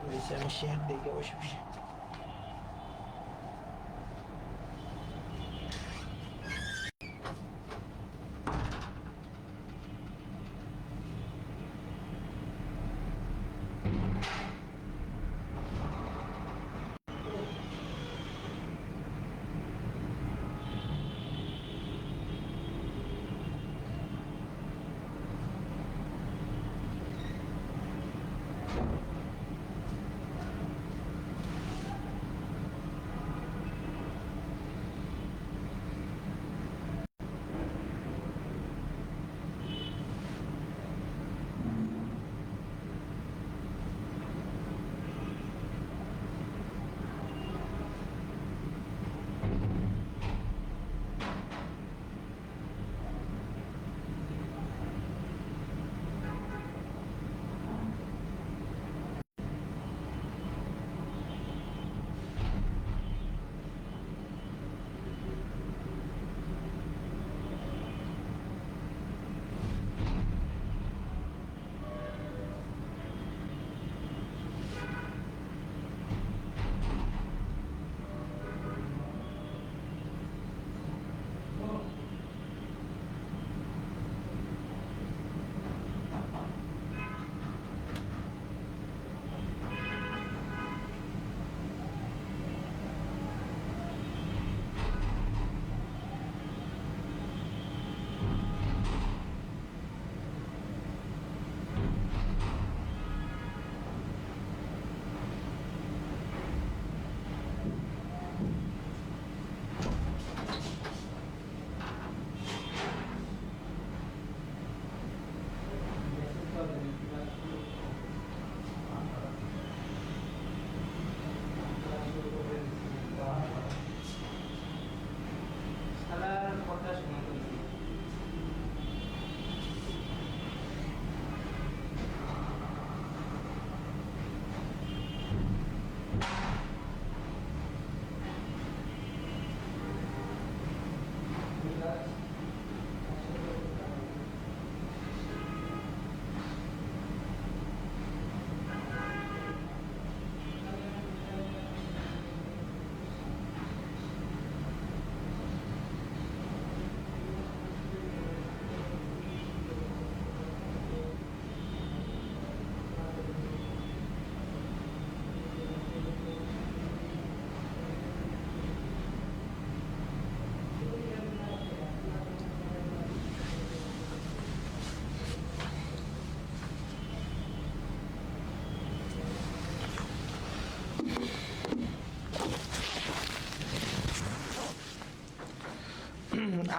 করেছি আমি শেয়ার দেখে বসে বসে।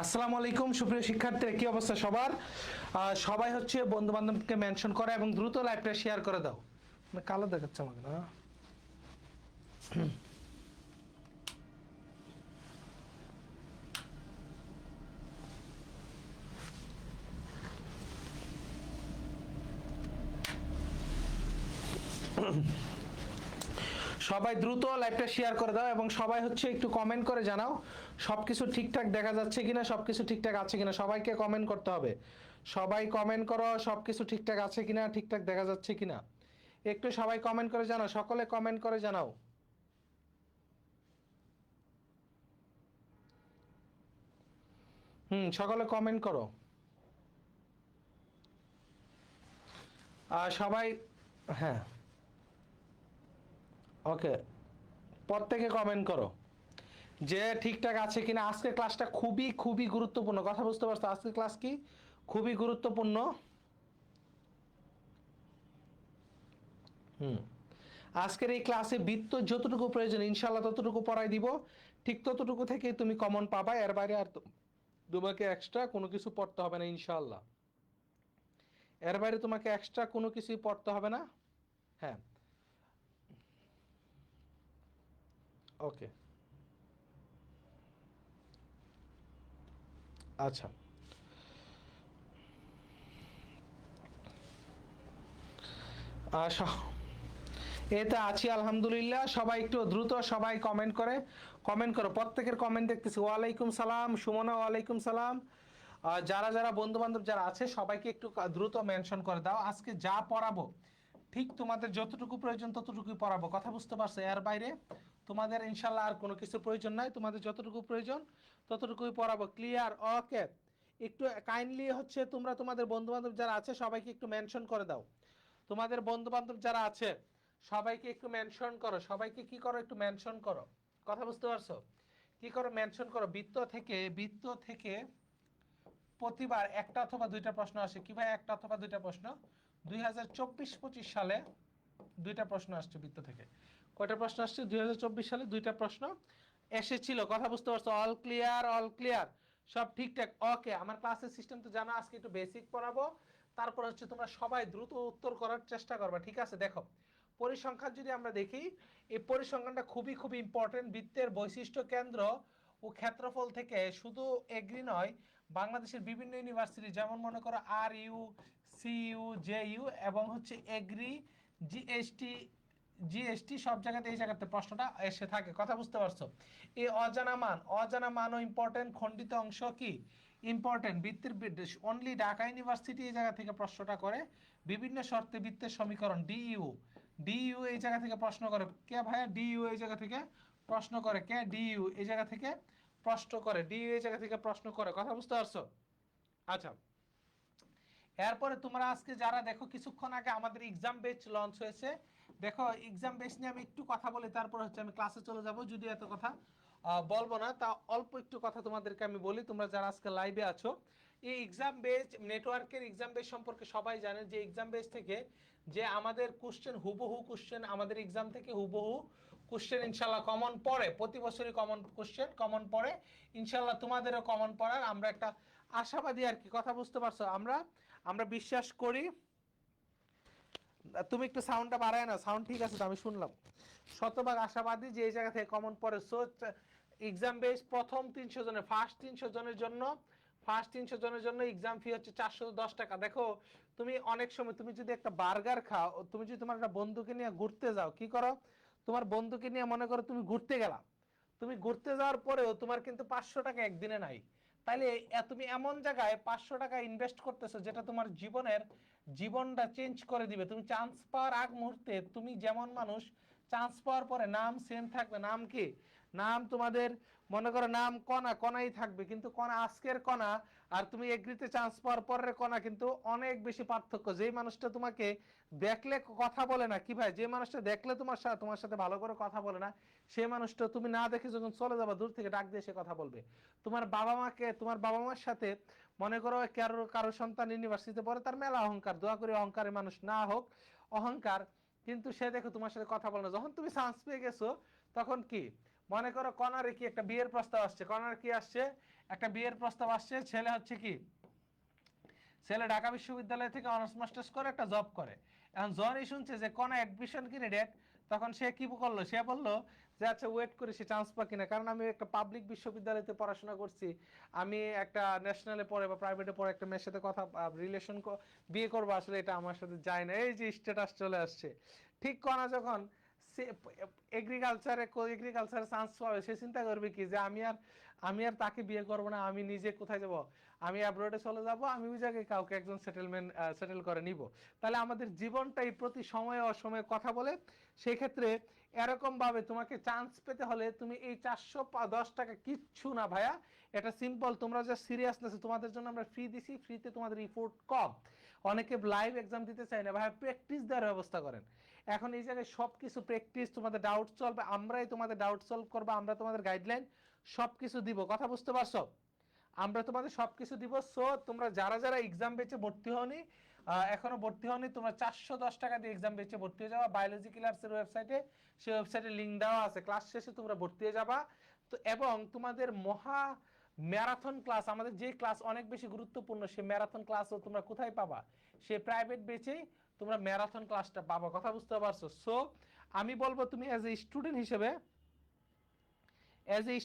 আসসালামু আলাইকুম সুপ্রিয় শিক্ষার্থীরা, কি অবস্থা সবার? সবাই হচ্ছে বন্ধু বান্ধবকে মেনশন করে এবং দ্রুত লাইভটা শেয়ার করে দাও। কালো দেখাচ্ছে আমাকে না? সবাই দ্রুত লাইভটা শেয়ার করে দাও এবং সবাই হচ্ছে একটু কমেন্ট করে জানাও সবকিছু ঠিকঠাক দেখা যাচ্ছে কিনা, সবকিছু ঠিকঠাক আছে কিনা। সবাইকে কমেন্ট করতে হবে, সবাই কমেন্ট করো সবকিছু ঠিকঠাক আছে কিনা, ঠিকঠাক দেখা যাচ্ছে কিনা। একটু সবাই কমেন্ট করে জানাও, সকলে কমেন্ট করে জানাও। সকলে কমেন্ট করো। সবাই, হ্যাঁ ওকে, প্রত্যেকে কমেন্ট করো যে ঠিকঠাক আছে কিনা। আজকে ক্লাসটা খুবই খুবই গুরুত্বপূর্ণ, কথা বুঝতে পারছো? আজকে ক্লাস কি খুবই গুরুত্বপূর্ণ। আজকের এই ক্লাসে বৃত্ত যতটুকু প্রয়োজন ইনশাল্লাহ ততটুকু পড়াই দিব, ঠিক ততটুকু থেকে তুমি কমন পাবা। এর বাইরে আর তোমাকে এক্সট্রা কোনো কিছু পড়তে হবে না ইনশাল্লাহ। এর বাইরে তোমাকে এক্সট্রা কোনো কিছুই পড়তে হবে না। হ্যাঁ ওকে, আচ্ছা এতে আছি আলহামদুলিল্লাহ। সবাই একটু দ্রুত সবাই কমেন্ট করো, প্রত্যেকের কমেন্ট দেখতেছি। ওয়ালাইকুম সালাম সুমনা, ওয়ালাইকুম সালাম। যারা যারা বন্ধু বান্ধব যারা আছে সবাইকে একটু দ্রুত মেনশন করে দাও। আজকে যা পড়াবো ঠিক তোমাদের যতটুকু প্রয়োজন ততটুকুই পড়াবো, কথা বুঝতে পারছো? এর বাইরে তোমাদের ইনশাল্লাহ আর কোনো কিছু প্রয়োজন নাই, তোমাদের যতটুকু প্রয়োজন ততটুকুই পড়াবো। ক্লিয়ার? ওকে। একটু কাইন্ডলি হচ্ছে তোমরা তোমাদের বন্ধু বান্ধব যারা আছে সবাইকে একটু মেনশন করে দাও। তোমাদের বন্ধু বান্ধব যারা আছে সবাইকে একটু মেনশন করো, সবাইকে কি করো একটু মেনশন করো, কথা বুঝতে পারছো? কি করো? মেনশন করো। বৃত্ত থেকে প্রতিবার একটা অথবা দুইটা প্রশ্ন আসে। কি ভাই একটা অথবা দুইটা প্রশ্ন? 2024-25 সালে দুইটা প্রশ্ন আসছে বৃত্ত থেকে। কয়টা প্রশ্ন আসছে? 2024 সালে দুইটা প্রশ্ন এসেছিল, কথা বুঝতে পারছো? All clear? All clear? সব ঠিকঠাক? ওকে। আমার ক্লাসের সিস্টেম তো জানো, আজকে একটু বেসিক পড়াবো, তারপর হচ্ছে তোমরা সবাই দ্রুত উত্তর করার চেষ্টা করবে, ঠিক আছে? দেখো পরিসংখ্যান যদি আমরা দেখি, এই পরিসংখ্যানটা খুবই খুবই ইম্পর্টেন্ট। বৃত্তের বৈশিষ্ট্য, কেন্দ্র ও ক্ষেত্রফল থেকে শুধু এগ্রি নয়, বাংলাদেশের বিভিন্ন ইউনিভার্সিটি যেমন মনে করো RU, CU, JU এবং হচ্ছে এগ্রি, জিএসটি সব জায়গাতে এই জায়গাতে প্রশ্নটা এসে থাকে, কথা বুঝতে পারছো? এই অজানা মানও ইম্পর্টেন্ট। খণ্ডিত অংশ কি ইম্পর্টেন্ট? বৃত্তের অনলি ঢাকা ইউনিভার্সিটি এই জায়গা থেকে প্রশ্নটা করে। বিভিন্ন শর্তে বৃত্তের সমীকরণ ডিইউ এই জায়গা থেকে প্রশ্ন করে। কে ভাইয়া? ডিইউ এই জায়গা থেকে প্রশ্ন করে। কে? ডিইউ এই জায়গা থেকে প্রশ্ন করে। ডিইউ এই জায়গা থেকে প্রশ্ন করে, কথা বুঝতে পারছো? আচ্ছা, এরপরে তোমরা আজকে যারা দেখো কিছুক্ষণ আগে আমাদের এক্সাম বেচ লঞ্চ হয়েছে, দেখো এক্সাম বেচ নিয়ে আমি একটু কথা বলি, তারপর হচ্ছে আমি ক্লাসে চলে যাব। যদি এত কথা বলবো না, তা অল্প একটু কথা তোমাদেরকে আমি বলি। তোমরা যারা আজকে লাইভে আছো, এই এক্সাম বেচ নেটওয়ার্কের এক্সাম বেচ সম্পর্কে সবাই জানেন যে এক্সাম বেচ থেকে যে আমাদের কোশ্চেন হুবহু কোশ্চেন আমাদের এক্সাম থেকে হুবহু কোশ্চেন ইনশাল্লাহ কমন পড়ে। প্রতি বছরই কোশ্চেন কমন পড়ে, ইনশাল্লাহ তোমাদেরও কমন পড়ার আমরা একটা আশাবাদী আর কি, কথা বুঝতে পারছো? আমরা বিশ্বাস করি। তুমি একটু সাউন্ডটা বাড়ায় না, সাউন্ড ঠিক আছে তো? আমি শুনলাম। শতভাগ আশাবাদী যে এই জায়গা থেকে কমন পড়ে। সো এক্সাম বেস প্রথম 300 জনের, ফার্স্ট 300 জনের জন্য এক্সাম ফি হচ্ছে 410 টাকা। দেখো তুমি অনেক সময় তুমি যদি একটা বার্গার খাও, তুমি যদি তোমার একটা বন্ধুকে নিয়ে ঘুরতে যাও, কি করো? তোমার বন্ধুকে নিয়ে মনে করো তুমি ঘুরতে গেলা, তুমি ঘুরতে যাওয়ার পরেও তোমার কিন্তু 500 টাকা একদিনে নাই। তাইলে তুমি এমন জায়গায় 500 টাকা ইনভেস্ট করতেছো যেটা তোমার জীবনটা চেঞ্জ করে দিবে। তুমি চান্স পাওয়ার আগ মুহূর্তে তুমি যেমন মানুষ, চান্স পাওয়ার পরে নাম সেম থাকবে। নাম কি? নাম তোমাদের মনে করো নাম কণাই থাকবে, কিন্তু কণা আজকের কণা আর তুমি এগ্রিতে চান্স পাওয়ার পরের কণা কিন্তু অনেক বেশি পার্থক্য। যেই মানুষটা তোমাকে দেখলে কথা বলে না, কি ভাই, যে মানুষটা দেখলে তোমার সাথে ভালো করে কথা বলে না, সেই মানুষটা তুমি না দেখে যখন চলে যাবা দূর থেকে ডাক দিয়ে সে কথা বলবে। তোমার বাবা মার সাথে মনে করো কারো সন্তান ইউনিভার্সিটিতে পড়ে, তার মেলা অহংকার, দোয়া করে অহংকারের মানুষ না হোক অহংকার, কিন্তু সে দেখো তোমার সাথে কথা বলে না। যখন তুমি চান্স পেয়ে গেছো তখন কি মনে করো কনারে কি একটা বিয়ের প্রস্তাব আসছে, কনার কি আসছে? একটা বিয়ের প্রস্তাব আসছে। ছেলে ঢাকা বিশ্ববিদ্যালয় থেকে অনার্স মাস্টার্স করে একটা জব করে। এখন যখনই শুনছে যে কোন অ্যাডমিশন ক্যান্ডিডেট, তখন সে কি করলো? সে বললো যে আচ্ছা ওয়েট করি সে চান্স পা কিনা, কারণ আমি একটা পাবলিক বিশ্ববিদ্যালয়তে পড়াশোনা করছি, আমি একটা ন্যাশনালে পড়ে বা প্রাইভেটে পড়ে একটা মেয়ের সাথে কথা রিলেশন বিয়ে করবো, আসলে এটা আমার সাথে যায় না। এই যে স্ট্যাটাস চলে আসছে। ঠিক কনা যখন এগ্রিকালচারে চান্স পাবে, সে চিন্তা করবে কি যে আমি আর তাকে বিয়ে করবো না, আমি নিজে কোথায় যাব? আমি অ্যাব্রোডে চলে যাব, আমি ওই জায়গায় কাউকে একজন সেটেল করে নিব। তাহলে আমাদের জীবনটাই প্রতি সময়ে অসময়ে কথা বলে। সেই ক্ষেত্রে এরকম ভাবে তোমাকে চান্স পেতে হলে তুমি এই 410 টাকা কিচ্ছু না ভাইয়া, এটা সিম্পল। তোমরা যা সিরিয়াসনেস, তোমাদের জন্য আমরা ফ্রি দিছি, ফ্রিতে তোমাদের রিপোর্ট কম। অনেকে লাইভ এক্সাম দিতে চায় না ভাইয়া, প্র্যাকটিস দেওয়ার ব্যবস্থা করেন। এখন এই জায়গায় সবকিছু প্র্যাকটিস, তোমাদের ডাউট সলভ, আমরাই তোমাদের ডাউট সলভ করবো, আমরা তোমাদের গাইডলাইন সবকিছু দিব, কথা বুঝতে পারছো? আমরা তোমাদের সবকিছু দিব। সো তোমরা যারা এক্সাম বেচে ভর্তি হওনি, এখনো ভর্তি হওনি, তোমরা 410 টাকা দিয়ে এক্সাম বেচে ভর্তি হয়ে যাবা বায়োলজি ক্লাসের ওয়েবসাইটে। সেই ওয়েবসাইটে লিঙ্ক দেওয়া আছে, ক্লাস শেষে তোমরা ভর্তি হয়ে যাবা। তো এবং তোমাদের ম্যারাথন ক্লাস, আমাদের যে ক্লাস অনেক বেশি গুরুত্বপূর্ণ, সেই ম্যারাথন ক্লাসও তোমরা কোথায় পাবা? সে প্রাইভেট বেচেই তোমরা ম্যারাথন ক্লাসটা পাবা, কথা বুঝতে পারছো? সো আমি বলবো তুমি অ্যাজ এ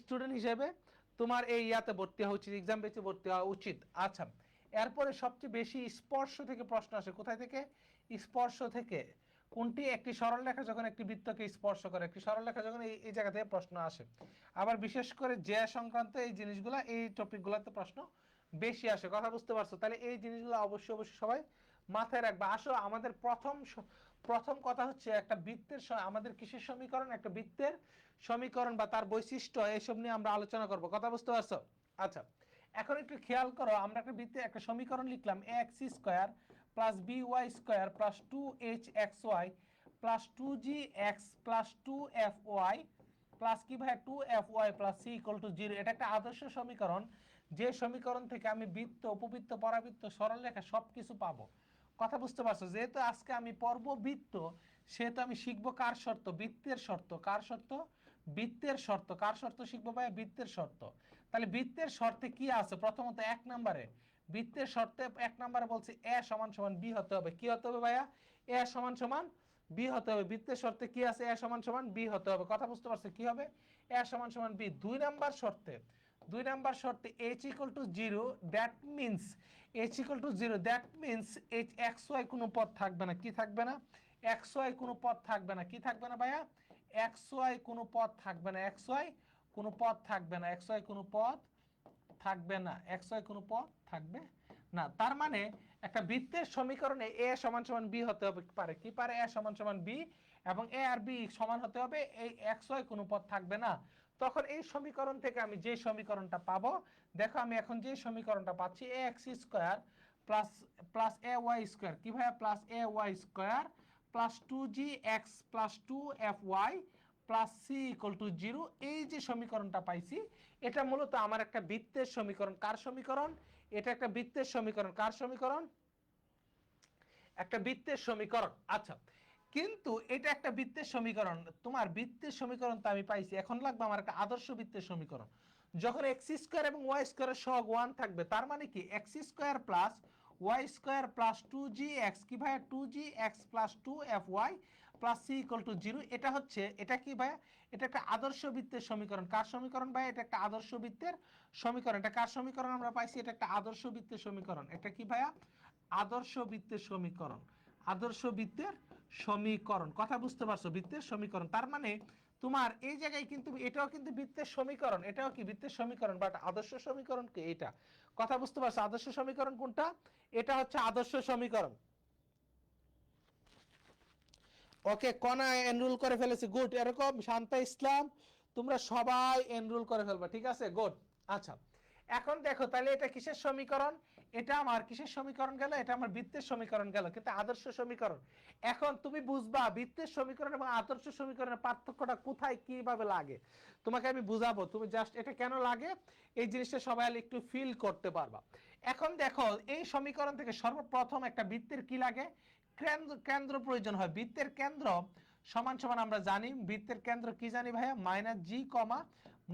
স্টুডেন্ট হিসেবে তোমার এই ইয়াতে ভর্তি হওয়া উচিত, এক্সাম বেচে ভর্তি হওয়া উচিত। আচ্ছা, এরপরে সবচেয়ে বেশি স্পর্শ থেকে প্রশ্ন আসে। কোথায় থেকে? স্পর্শ থেকে। কোনটি? একটি সরল রেখা যখন একটি বৃত্তকে স্পর্শ করে, একটি সরল রেখা যখন এই জায়গা থেকে প্রশ্ন আসে। আবার বিশেষ করে যে সংক্রান্ত এই জিনিসগুলা, এই টপিকগুলোতে প্রশ্ন বেশি আসে, কথা বুঝতে পারছো? তাহলে এই জিনিসগুলো অবশ্যই সবাই মাথায় রাখবা। আসো আমাদের প্রথম কথা হচ্ছে একটা বৃত্তের আমাদের কিসের সমীকরণ, একটা বৃত্তের সমীকরণ বা তার বৈশিষ্ট্য, এইসব নিয়ে আমরা আলোচনা করব। কথা বুঝতে পারছো? আচ্ছা, এখন একটু খেয়াল করো, আমরা একটা বৃত্তের একটা সমীকরণ লিখলাম, ax square plus by square plus 2hxy plus 2gx plus 2fy plus কি ভাই 2fy plus c equal to 0। এটা একটা আদর্শ সমীকরণ, যে সমীকরণ থেকে আমি বৃত্ত, উপবৃত্ত, পরাবৃত্ত, সরলরেখা সবকিছু পাবো। কথা বুঝতে পারছো? যেহেতু আজকে আমি পর্ব বৃত্ত, সেহেতু আমি শিখবো কার শর্ত, বৃত্তের শর্ত। কার শর্ত? বৃত্তের শর্ত। কার শর্ত শিখবো ভাই? বৃত্তের শর্ত। তাহলে বৃত্তের শর্তে কি আছে? প্রথমত এক নম্বরে বৃত্তের শর্তে এক নম্বরে বলছি এ সমান সমান বি হতে হবে। কি হতে হবে ভাইয়া? এ সমান সমান বি হতে হবে। বৃত্তের শর্তে কি আছে? এ সমান সমান বি হতে হবে। কথা বুঝতে পারছো? কি হবে? এ সমান সমান বি। দুই নাম্বার শর্তে h equal to 0, that means h equal to 0, that means h x y কোনো পদ থাকবে না। কি থাকবে না? এক্স ওয়াই কোনো পদ থাকবে না। কি থাকবে না ভাইয়া? এক্স ওয়াই কোনো পদ থাকবে না। এক্স ওয়াই কোনো পদ থাকবে না। এক্স ওয়াই কোনো পদ থাকবে না। এক্স ওয়াই কোনো পদ থাকবে না। তার মানে একটা বৃত্তের সমীকরণে এ সমান সমান বি হতে হবে পারে। কি পারে? এ সমান সমান বি, এবং এ আর বি সমান হতে হবে, এই এক্স ওয়াই কোনো পদ থাকবে না। তখন এই সমীকরণ থেকে আমি যে সমীকরণটা পাবো, দেখো আমি এখন যে সমীকরণটা পাচ্ছি, a x square plus plus a y square, কি ভাইয়া? Plus a y square plus 2gx plus 2fy plus c equal to 0, এই যে সমীকরণটা পাইছি, এটা মূলত আমার একটা বৃত্তের সমীকরণ। কার সমীকরণ? এটা একটা বৃত্তের সমীকরণ। কার সমীকরণ? একটা বৃত্তের সমীকরণ। আচ্ছা, কিন্তু এটা একটা বৃত্তের সমীকরণ, তোমার বৃত্তের সমীকরণ তো আমি পাইছি, এখন লাগবে আমার একটা আদর্শ বৃত্তের সমীকরণ। যখন এক্স স্কোয়ার এবং ওয়াই স্কোয়ারের সহগ 1 থাকবে, তার মানে কি x square plus Y square plus 2gx, কি ভাইয়া? 2gx plus 2fy plus c equal to 0। এটা হচ্ছে, এটা কি ভাইয়া? এটা একটা আদর্শ বৃত্তের সমীকরণ। কার সমীকরণ ভাইয়া? এটা একটা আদর্শ বৃত্তের সমীকরণ। এটা কার সমীকরণ আমরা পাইছি? এটা একটা আদর্শ বৃত্তের সমীকরণ। এটা কি ভাইয়া? আদর্শ বৃত্তের সমীকরণ। আদর্শ বৃত্তের সমীকরণ। কথা বুঝতে পারছো? বৃত্তের সমীকরণ, তার মানে তোমার এই জায়গায় কিন্তু এটাও কিন্তু বৃত্তের সমীকরণ, এটাও কি বৃত্তের সমীকরণ, বাট আদর্শ সমীকরণ কি এটা? কথা বুঝতে পারছো? আদর্শ সমীকরণ কোনটা? এটা হচ্ছে আদর্শ সমীকরণ। ওকে, কনা এনরোল করে ফেলেছি, গুড। এরকম শান্তা ইসলাম, তোমরা সবাই এনরোল করে ফেলবা, ঠিক আছে? গুড। আচ্ছা, এখন দেখো তাহলে এটা কিসের সমীকরণ? এটা আমার কিসের সমীকরণ গেল? এটা আমার বৃত্তের সমীকরণ গেল, কিন্তু আদর্শ সমীকরণ। এখন তুমি বুঝবা বৃত্তের সমীকরণ এবং আদর্শ সমীকরণের পার্থক্যটা কোথায়, কিভাবে লাগে, তোমাকে আমি বুঝাবো। তুমি জাস্ট এটা কেন লাগে এই জিনিসটা সবাই একটু ফিল করতে পারবা। এখন দেখো এই সমীকরণ থেকে সর্বপ্রথম একটা বৃত্তের কি লাগে? কেন্দ্র প্রয়োজন হয়। বৃত্তের কেন্দ্র সমান সমান আমরা জানি, বৃত্তের কেন্দ্র কি জানি ভাইয়া? মাইনাস জি কমা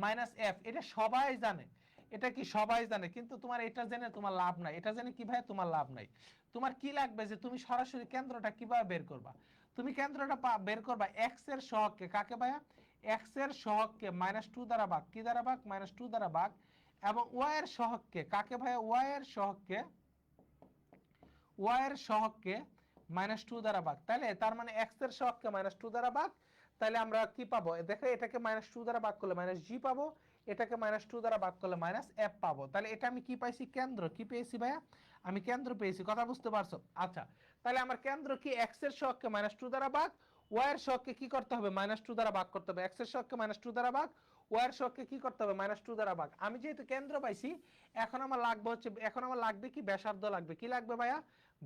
মাইনাস এফ। এটা সবাই জানে, এটা কি সবাই জানে, কিন্তু তোমার এটা জেনে তোমার লাভ নাই। এটা জেনে কি ভাইয়া? তোমার লাভ নাই। তোমার কি লাগবে যে তুমি সরাসরি কেন্দ্রটা কিভাবে বের করবা? তুমি কেন্দ্রটা বের করবা এক্স এর সহগকে, কাকে ভাইয়া? এক্স এর সহগকে মাইনাস 2 দ্বারা ভাগ, কি দ্বারা ভাগ? মাইনাস 2 দ্বারা ভাগ, এবং ওয়াই এর সহগকে, কাকে ভাইয়া? ওয়াই এর সহগকে, ওয়াই এর সহগকে মাইনাস 2 দ্বারা ভাগ। তাহলে তার মানে এক্স এর সহগকে মাইনাস 2 দ্বারা ভাগ, তাহলে আমরা কি পাবো? দেখো এটাকে মাইনাস 2 দ্বারা ভাগ করলে মাইনাস জি পাবো, এটাকে মাইনাস 2 দ্বারা ভাগ করলে মাইনাস এফ পাবো। তাহলে এটা আমি কি পাইছি? কেন্দ্র। কি পেয়েছি ভাইয়া? আমি কেন্দ্র পেয়েছি। কথা বুঝতে পারছো? আচ্ছা, তাহলে আমার কেন্দ্র কি? এক্স এর সহগকে মাইনাস 2 দ্বারা ভাগ, ওয়াই এর সহগকে কি করতে হবে? মাইনাস 2 দ্বারা ভাগ করতে হবে। এক্স এর সহগকে মাইনাস 2 দ্বারা ভাগ, ওয়াই এর সহগকে কি করতে হবে? মাইনাস 2 দ্বারা ভাগ। আমি যেহেতু কেন্দ্র পাইছি, এখন আমার লাগবে হচ্ছে, এখন আমার লাগবে কি? ব্যাসার্ধ লাগবে। কি লাগবে ভাইয়া?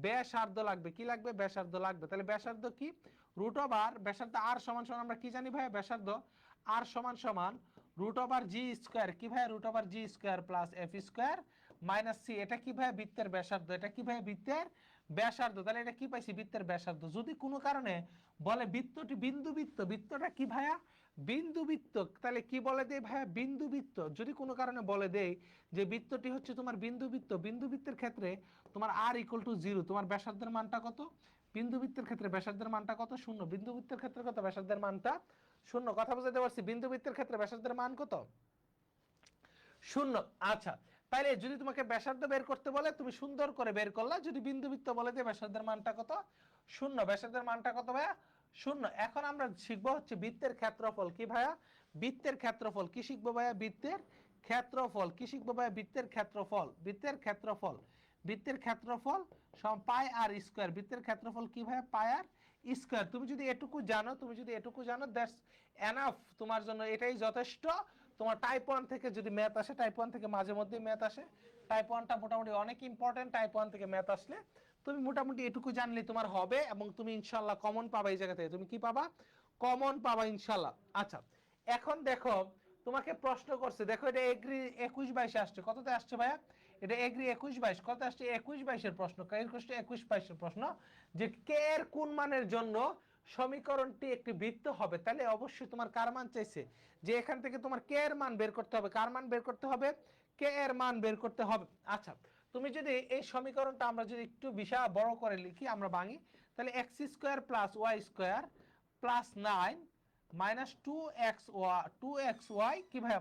ব্যাসার্ধ লাগবে। কি লাগবে? ব্যাসার্ধ লাগবে। তাহলে ব্যাসার্ধ কি? রুট ওভার ব্যাসার্ধ আর সমান সমান আমরা কি জানি ভাইয়া? ব্যাসার্ধ আর সমান সমান রুট ওভার জি স্কোয়ার, কি ভাইয়া? Root over G square plus F square minus C. এটা কি ভাইয়া? বৃত্তের ব্যাসার্ধ। এটা কি ভাইয়া? বৃত্তের ব্যাসার্ধ। তাহলে এটা কি পাইছি? বৃত্তের ব্যাসার্ধ। যদি কোনো কারণে বলে বৃত্তটি বিন্দুবৃত্ত, বৃত্তটা কি ভাইয়া? বিন্দুবৃত্ত, তাহলে কি বলে দেয় ভাইয়া? বিন্দুবৃত্ত। যদি কোনো কারণে বলে দেয় যে বৃত্তটি হচ্ছে তোমার বিন্দুবৃত্ত, বিন্দুবৃত্তের ক্ষেত্রে তোমার আর ইকুয়াল টু 0, তোমার ব্যাসার্ধের মানটা কত? বিন্দুবৃত্তের ক্ষেত্রে ব্যাসার্ধের মানটা কত? 0। বিন্দুবৃত্তের ক্ষেত্রে কত? ব্যাসার্ধের মানটা 0। কথা বুঝতে পারছি? বিন্দুবৃত্তের ক্ষেত্রে ব্যাসার্ধের মান কত? 0। আচ্ছা, তাইলে যদি তোমাকে ব্যাসার্ধ বের করতে বলে তুমি সুন্দর করে বের করলা, যদি বিন্দুবৃত্ত বলে যে ব্যাসার্ধের মানটা কত? 0। ব্যাসার্ধের মানটা কত ভাইয়া? 0। এখন আমরা শিখবো হচ্ছে বৃত্তের ক্ষেত্রফল। কি ভাইয়া? বৃত্তের ক্ষেত্রফল। কি শিখবো ভাইয়া? বৃত্তের ক্ষেত্রফল। কি শিখবো ভাইয়া? বৃত্তের ক্ষেত্রফল। বৃত্তের ক্ষেত্রফল। বৃত্তের ক্ষেত্রফল সমান পাই আর স্কয়ার। বৃত্তের ক্ষেত্রফল কি ভাই? পাই আর স্কয়ার। তুমি যদি এটুকু জানো দ্যাটস এনাফ তোমার জন্য, এটাই যথেষ্ট। তোমার টাইপ 1 থেকে যদি ম্যাথ আসে, টাইপ 1 থেকে মাঝে মধ্যে ম্যাথ আসে, টাইপ 1টা মোটামুটি অনেক ইম্পর্টেন্ট। টাইপ 1 থেকে ম্যাথ আসলে তুমি মোটামুটি এটুকু জানলে তোমার হবে, এবং তুমি ইনশাআল্লাহ কমন পাবা। এই জায়গা থেকে তুমি কি পাবা? কমন পাবা ইনশাআল্লাহ। আচ্ছা, এখন দেখো তোমাকে প্রশ্ন করছে, দেখো এটা এগ্রি 21-22 আসছে। কততে আসছে ভাইয়া? এটা এগ্রি 21-22 কত আসছে? 21-22 প্রশ্ন, 21-22 প্রশ্ন, যে কে এর কোন মানের জন্য সমীকরণটি একটি বৃত্ত হবে। তাহলে অবশ্যই তোমার কার মান চাইছে, যে এখান থেকে তোমার কে এর মান বের করতে হবে। কার মান বের করতে হবে? কে এর মান বের করতে হবে। আচ্ছা, তুমি যদি এই সমীকরণটা আমরা যদি একটু বিশাল বড় করে লিখি, আমরা ভাঙি, তাহলে x square plus y square plus 9 minus 2xy কি ভাইয়া?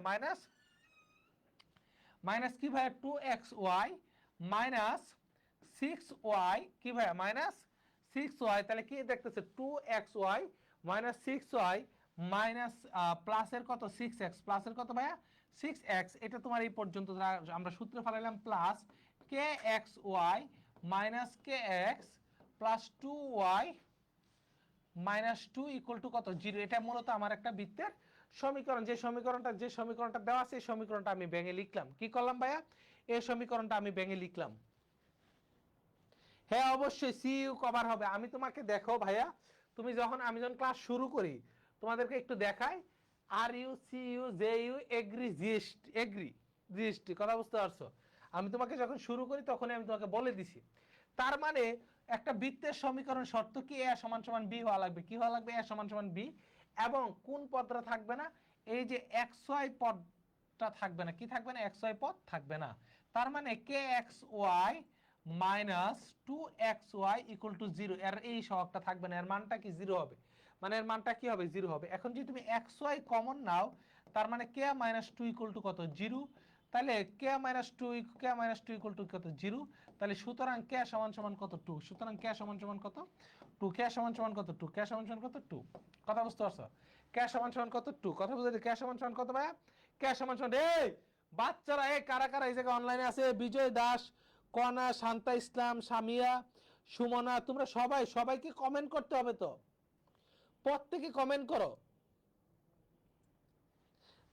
মাইনাস কি ভাইয়া? 2xy মাইনাস 6y কি ভাইয়া? Minus 6y। তাহলে কি দেখতেছে? 2xy মাইনাস 6y মাইনাস প্লাসের কত? 6x। প্লাসের কত ভাইয়া? 6x। এটা তোমার এই পর্যন্ত আমরা সূত্র ফেলাইলাম, plus kxy minus kx plus 2y minus 2 equal to কত? 0। এটা মূলত আমার একটা বৃত্তের সমীকরণ। যে সমীকরণটা দেওয়া আছে, এই সমীকরণটা আমি ভেঙে লিখলাম। কি করলাম ভাইয়া? এই সমীকরণটা আমি ভেঙে লিখলাম। হ্যাঁ, অবশ্যই সিইউ কভার হবে। আমি তোমাকে দেখো ভাইয়া, আমি যখন ক্লাস শুরু করি তোমাদেরকে একটু দেখাই, R U, C U, J U, agri, GST, কথা বুঝতে পারছো? আমি তোমাকে যখন শুরু করি তখনই আমি তোমাকে বলে দিছি। তার মানে একটা বৃত্তের সমীকরণ শর্ত কি? এ সমান সমান বি হওয়া লাগবে। কি হওয়া লাগবে? এ সমান সমান বি। এবং কোন পদটা থাকবে না? এই যে এক্স ওয়াই পদটা থাকবে না। কি থাকবে না? এক্স ওয়াই পদ থাকবে না। তার মানে K X Y minus 2xy equal to 0, এর এই সহগটা থাকবে না। এর মানটা কি? 0 হবে। মানে এর মানটা কি হবে? 0 হবে। এখন যদি তুমি xy কমন নাও, তার মানে k মাইনাস 2 ইকুয়াল টু কত? 0। তাহলে k মাইনাস 2 ইকুয়াল টু কত? 0। তাহলে সুতরাং k সমান সমান কত? 2। সুতরাং k সমান সমান কত? 2। k সমান সমান কত? 2। k সমান সমান কত? 2। কথা বুঝতে পারছো? k সমান সমান কত? 2। কথা বুঝতে? k সমান সমান কত ভাইয়া? k সমান সমান, এই বাচ্চারা, এই কারা কারা এই জায়গায় অনলাইনে আছে? বিজয় দাস, কনা, শান্তা ইসলাম, সামিয়া, সুমনা, তোমরা সবাইকে কমেন্ট করতে হবে তো, প্রত্যেকে কমেন্ট করো।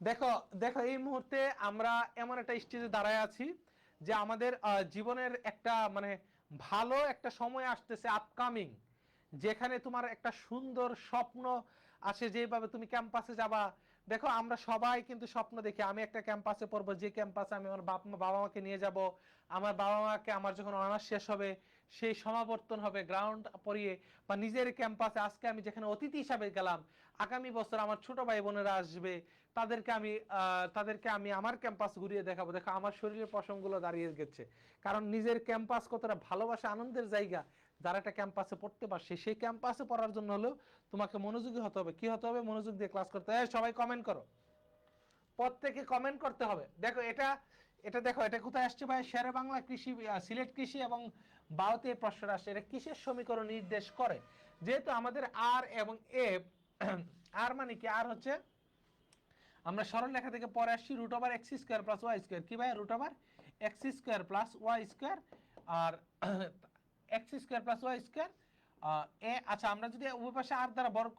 দেখো দেখো এই মুহূর্তে আমরা এমন একটা স্টেজে দাঁড়ায় আছি যে আমাদের জীবনের একটা মানে ভালো একটা সময় আসতেছে আপকামিং, যেখানে তোমার একটা সুন্দর স্বপ্ন আছে, যেভাবে তুমি ক্যাম্পাসে যাবা। দেখো আমরা সবাই কিন্তু স্বপ্ন দেখি, আমি একটা ক্যাম্পাসে পড়বো, যে ক্যাম্পাসে আমি আমার বাবা মাকে নিয়ে যাব, আমার বাবা মাকে আমার যখন অনার্স শেষ হবে সেই সমাবর্তন হবে গ্রাউন্ড পরিয়ে, বা নিজের ক্যাম্পাসে আজকে আমি যেখানে অতিথি হিসাবে গেলাম, আগামী বছর আমার ছোট ভাই বোনেরা আসবে, তাদেরকে আমি আমার ক্যাম্পাস ঘুরিয়ে দেখাবো। দেখো আমার শরীরের পশমগুলো দাঁড়িয়ে গেছে, কারণ নিজের ক্যাম্পাস কতটা ভালোবাসা, আনন্দের জায়গা। যারা একটা ক্যাম্পাসে পড়তে পারছে, সেই ক্যাম্পাসে পড়ার জন্য হলেও তোমাকে মনোযোগী হতে হবে। কি হতে হবে? মনোযোগ দিয়ে ক্লাস করতে হবে। সবাই কমেন্ট করো, প্রত্যেকে কমেন্ট করতে হবে। দেখো এটা এটা দেখো, এটা কোথায় আসছে ভাই? শেরে বাংলা কৃষি, সিলেট কৃষি এবং বাউতে প্রশ্ন আসছে। এটা কিসের সমীকরণ নির্দেশ করে? যেহেতু আমাদের আর এবং এ, আর মানে কি? আর হচ্ছে আমরা সরল রেখা থেকে পরে আসছি root over X square plus Y square. কি ভাই? Root over X square plus Y square, আর X square plus Y square এ। আচ্ছা, আমরা যদি উভয় পাশে আর দ্বারা বর্গ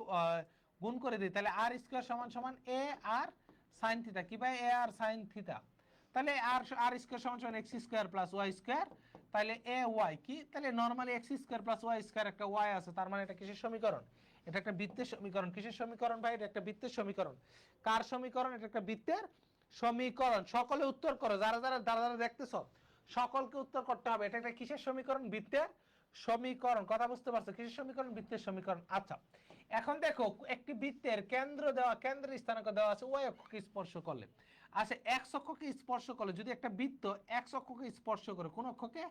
গুণ করে দিই, তাহলে আর স্কোয়ার সমান সমান এ আর সাইন থিটা। কি ভাই? এ আর সাইন থিটা। তাহলে আর স্কোয়ার সমান সমান x square plus Y square. তাহলে এ ওয়াই কি? তাহলে normally x square plus Y square, একটা ওয়াই আছে, তার মানে এটা কিসের সমীকরণ? এটা একটা বৃত্তের সমীকরণ। কিসের সমীকরণ ভাই? এটা একটা বৃত্তের সমীকরণ। কার সমীকরণ? এটা একটা বৃত্তের সমীকরণ। সকলে উত্তর করো, যারা যারা যারা যারা দেখতেছো সকলকে উত্তর করতে হবে। এটা একটা কিসের সমীকরণ? বৃত্তের সমীকরণ। কথা বুঝতে পারছো? কিসের সমীকরণ? বৃত্তের সমীকরণ। আচ্ছা, এখন দেখো একটি বৃত্তের কেন্দ্র দেওয়া, কেন্দ্রের স্থানাঙ্ক দেওয়া আছে ওয়াই অক্ষকে স্পর্শ করলে। আচ্ছা, এক্স অক্ষকে স্পর্শ করলে, যদি একটা বৃত্ত এক্স অক্ষকে স্পর্শ করে, কোন অক্ষকে?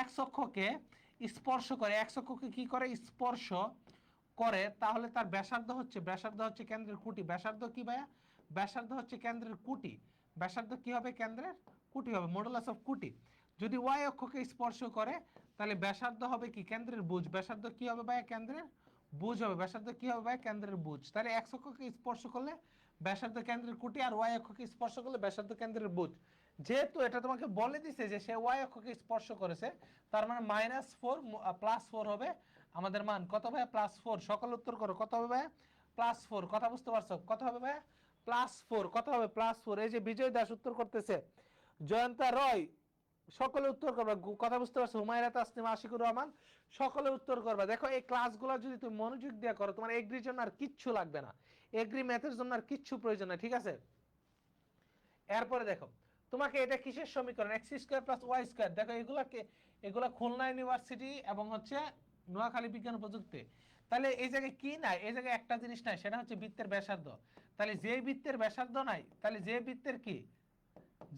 এক্স অক্ষকে স্পর্শ করে, এক্স অক্ষকে কি করে? স্পর্শ করে, তাহলে তার ব্যাসার্ধ হচ্ছে কেন্দ্রের কুটি। ব্যাসার্ধ কি ভাইয়া? ব্যাসার্ধ হচ্ছে কেন্দ্রের কুটি। ব্যাসার্ধ কি হবে? কেন্দ্রের কুটি হবে, মডুলাস অফ কুটি। যদি ওয়াই অক্ষকে স্পর্শ করে, তাহলে ব্যাসার্ধ হবে কি? কেন্দ্রের বুজ। ব্যাসার্ধ কি হবে ভাইয়া? কেন্দ্রের বুজ হবে। ব্যাসার্ধ কি হবে ভাইয়া? কেন্দ্রের বুজ। তাহলে এক্স অক্ষকে স্পর্শ করলে ব্যাসার্ধ কেন্দ্রের কুটি, আর ওয়াই অক্ষকে স্পর্শ করলে ব্যাসার্ধ কেন্দ্রের বুজ। যেহেতু এটা তোমাকে বলে দিছে যে সে ওয়াই অক্ষকে স্পর্শ করেছে, তার মানে -4 +4 হবে আমাদের মান কত ভাই, +4। সকল উত্তর করো, কত হবে ভাই, +4। কথা বুঝতে পারছো, কত হবে ভাই, +4। কত হবে, +4। এই যে বিজয় দাস উত্তর করতেছে, জয়ন্তা রয়, সকলে উত্তর করবা। কথা বুঝতে পারছো, হুমায়রা তাসনিমা, আশিকুর রহমান, সকলে উত্তর করবা। দেখো এই ক্লাসগুলো যদি তুমি মনোযোগ দিয়ে করো, তোমার এগ্রির জন্য আর কিচ্ছু লাগবে না, এগ্রি ম্যাথের জন্য আর কিচ্ছু প্রয়োজন নাই, ঠিক আছে। এরপরে দেখো তোমাকে এটা কিসের সমীকরণ, x² + y²। দেখো এগুলা খুলনা ইউনিভার্সিটি এবং হচ্ছে নোয়াখালী বিজ্ঞান ও প্রযুক্তি। তাহলে এই জায়গায় কি নাই, এই জায়গায় একটা জিনিস নাই, সেটা হচ্ছে বৃত্তের ব্যাসার্ধ। তাহলে যে বৃত্তের ব্যাসার্ধ নাই, তাহলে যে বৃত্তের কি,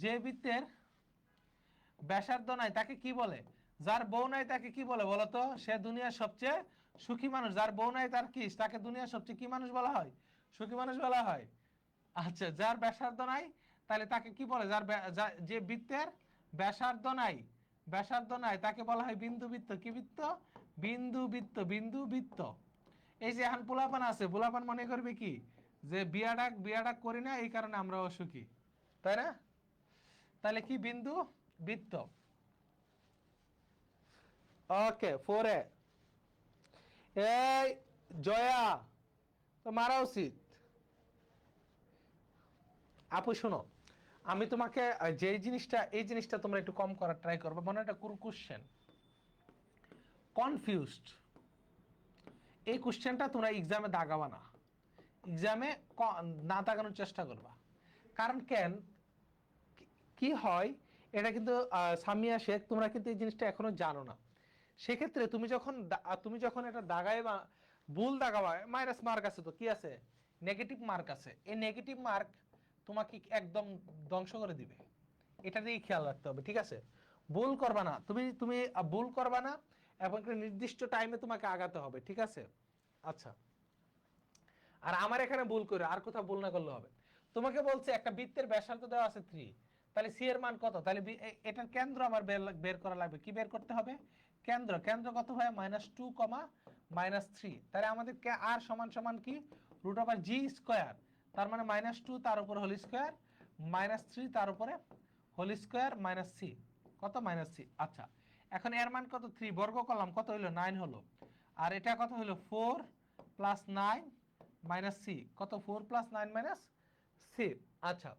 যে বৃত্তের ব্যাসার্ধ নাই তাকে কি বলে, যার বউ নাই তাকে কি বলে বলতো, সে দুনিয়ার সবচেয়ে সুখী মানুষ। যার বউ নাই তার কি, তাকে দুনিয়ার সবচেয়ে কি মানুষ বলা হয়, সুখী মানুষ বলা হয়। আচ্ছা, যার ব্যাসার্ধ নাই তাহলে তাকে কি বলে, যে বৃত্তের ব্যাসার্ধ নাই, ব্যাসার্ধ নাই তাকে বলা হয় বিন্দু বৃত্ত। কি বৃত্ত, বিন্দু বৃত্ত, বিন্দু বৃত্ত। এই যে এখন পোলাপান আছে, পোলাপান মনে করবে কি যে বিয়াডাক করি না এই কারণে আমরা অসুখী, তাই না। তাহলে কি, বিন্দু বৃত্ত। ওকে, 4A। এই জয়া তো মারা উচিত। আপু শোনো, আমি তোমাকে যে জিনিসটা, এই জিনিসটা তোমরা একটু কম করার ট্রাই করবে, মনে একটা কোশ্চেন কনফিউজড, এই কোশ্চেনটা তোমরা এক্সামে দাগাবা না, এক্সামে না দাগানোর চেষ্টা করবা। কারণ কেন, কি হয়, এটা কিন্তু সামিয়া শেখ, তোমরা কিন্তু এই জিনিসটা এখনো জানো না। সেক্ষেত্রে তুমি যখন এটা দাগায় বা ভুল দাগাবা, মাইনাস মার্ক আছে, তো কি আছে, নেগেটিভ মার্ক আছে। এই নেগেটিভ মার্ক তোমাকে একদম ধ্বংস করে দিবে, এটা দিকে খেয়াল রাখতে হবে, ঠিক আছে। ভুল করবা না, তুমি ভুল করবা না, এবং একটা নির্দিষ্ট টাইমে তোমাকে আগাতে হবে, ঠিক আছে। আচ্ছা, আর আমার এখানে ভুল করে আর কোথাও ভুল না করলে হবে। তোমাকে বলছে একটা বৃত্তের ব্যাসার্ধ দেওয়া আছে 3, তাহলে সি এর মান কত, তাহলে এটার কেন্দ্র আমার বের করা লাগবে। কি বের করতে হবে, কেন্দ্র। কেন্দ্র কত হয়, -2, -3। তাহলে আমাদের আর সমান সমান কি, √g²। তার মানে -2 তার উপরে হোল স্কোয়ার, -3 তার উপরে হোল স্কোয়ার, -c, কত, -c। আচ্ছা, এখন এর মান কত, 3 বর্গ করলাম, কত হইলো, 9 হলো। আর এটা কত হইলো, 4 + 9 - c, কত, 4 + 9 - c। আচ্ছা,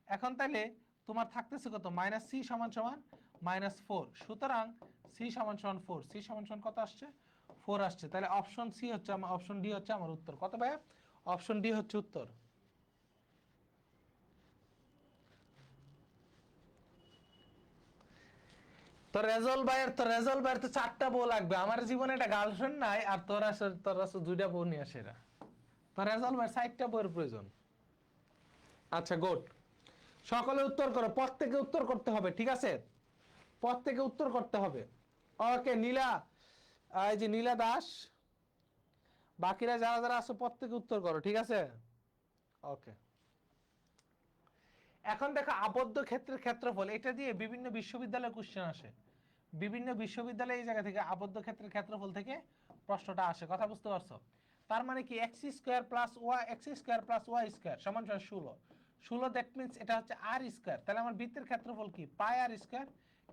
এখন তাহলে তোমার থাকতেছে কত, -c = -4। সুতরাং c = 4, c = কত আসছে, 4 আসছে। তাহলে অপশন সি হচ্ছে আমার, অপশন ডি হচ্ছে আমার উত্তর। কত ভাই, অপশন ডি হচ্ছে উত্তর। তো রেজল ভাইয়ের তো 4টা বউ লাগবে। আমার জীবনে একটা গার্লফ্রেন্ড নাই, আর তোরা 2টা বউ নিয়ে আসে। তো রেজল ভাইয়ের 4টা বউয়ের প্রয়োজন। আচ্ছা, গুড। সকলে উত্তর করো, প্রত্যেকে উত্তর করতে হবে, ঠিক আছে, প্রত্যেকে উত্তর করতে হবে। ওকে, নীলা, এই যে নীলা দাস, বাকিরা যারা যারা আছো প্রত্যেকে উত্তর করো, ঠিক আছে। ওকে, এখন দেখো আবদ্ধ ক্ষেত্রের ক্ষেত্রফল, এটা দিয়ে বিভিন্ন বিশ্ববিদ্যালয়ে কোশ্চেন আসে। বিভিন্ন বিশ্ববিদ্যালয়ে এই জায়গা থেকে আবদ্ধ ক্ষেত্রের ক্ষেত্রফল থেকে প্রশ্নটা আসে। কথা বুঝতে পারছো। তার মানে কি, x² + y² সমান 16। 16 দ্যাট মিন্স এটা হচ্ছে r²। তাহলে আমার বৃত্তের ক্ষেত্রফল কি, πr²,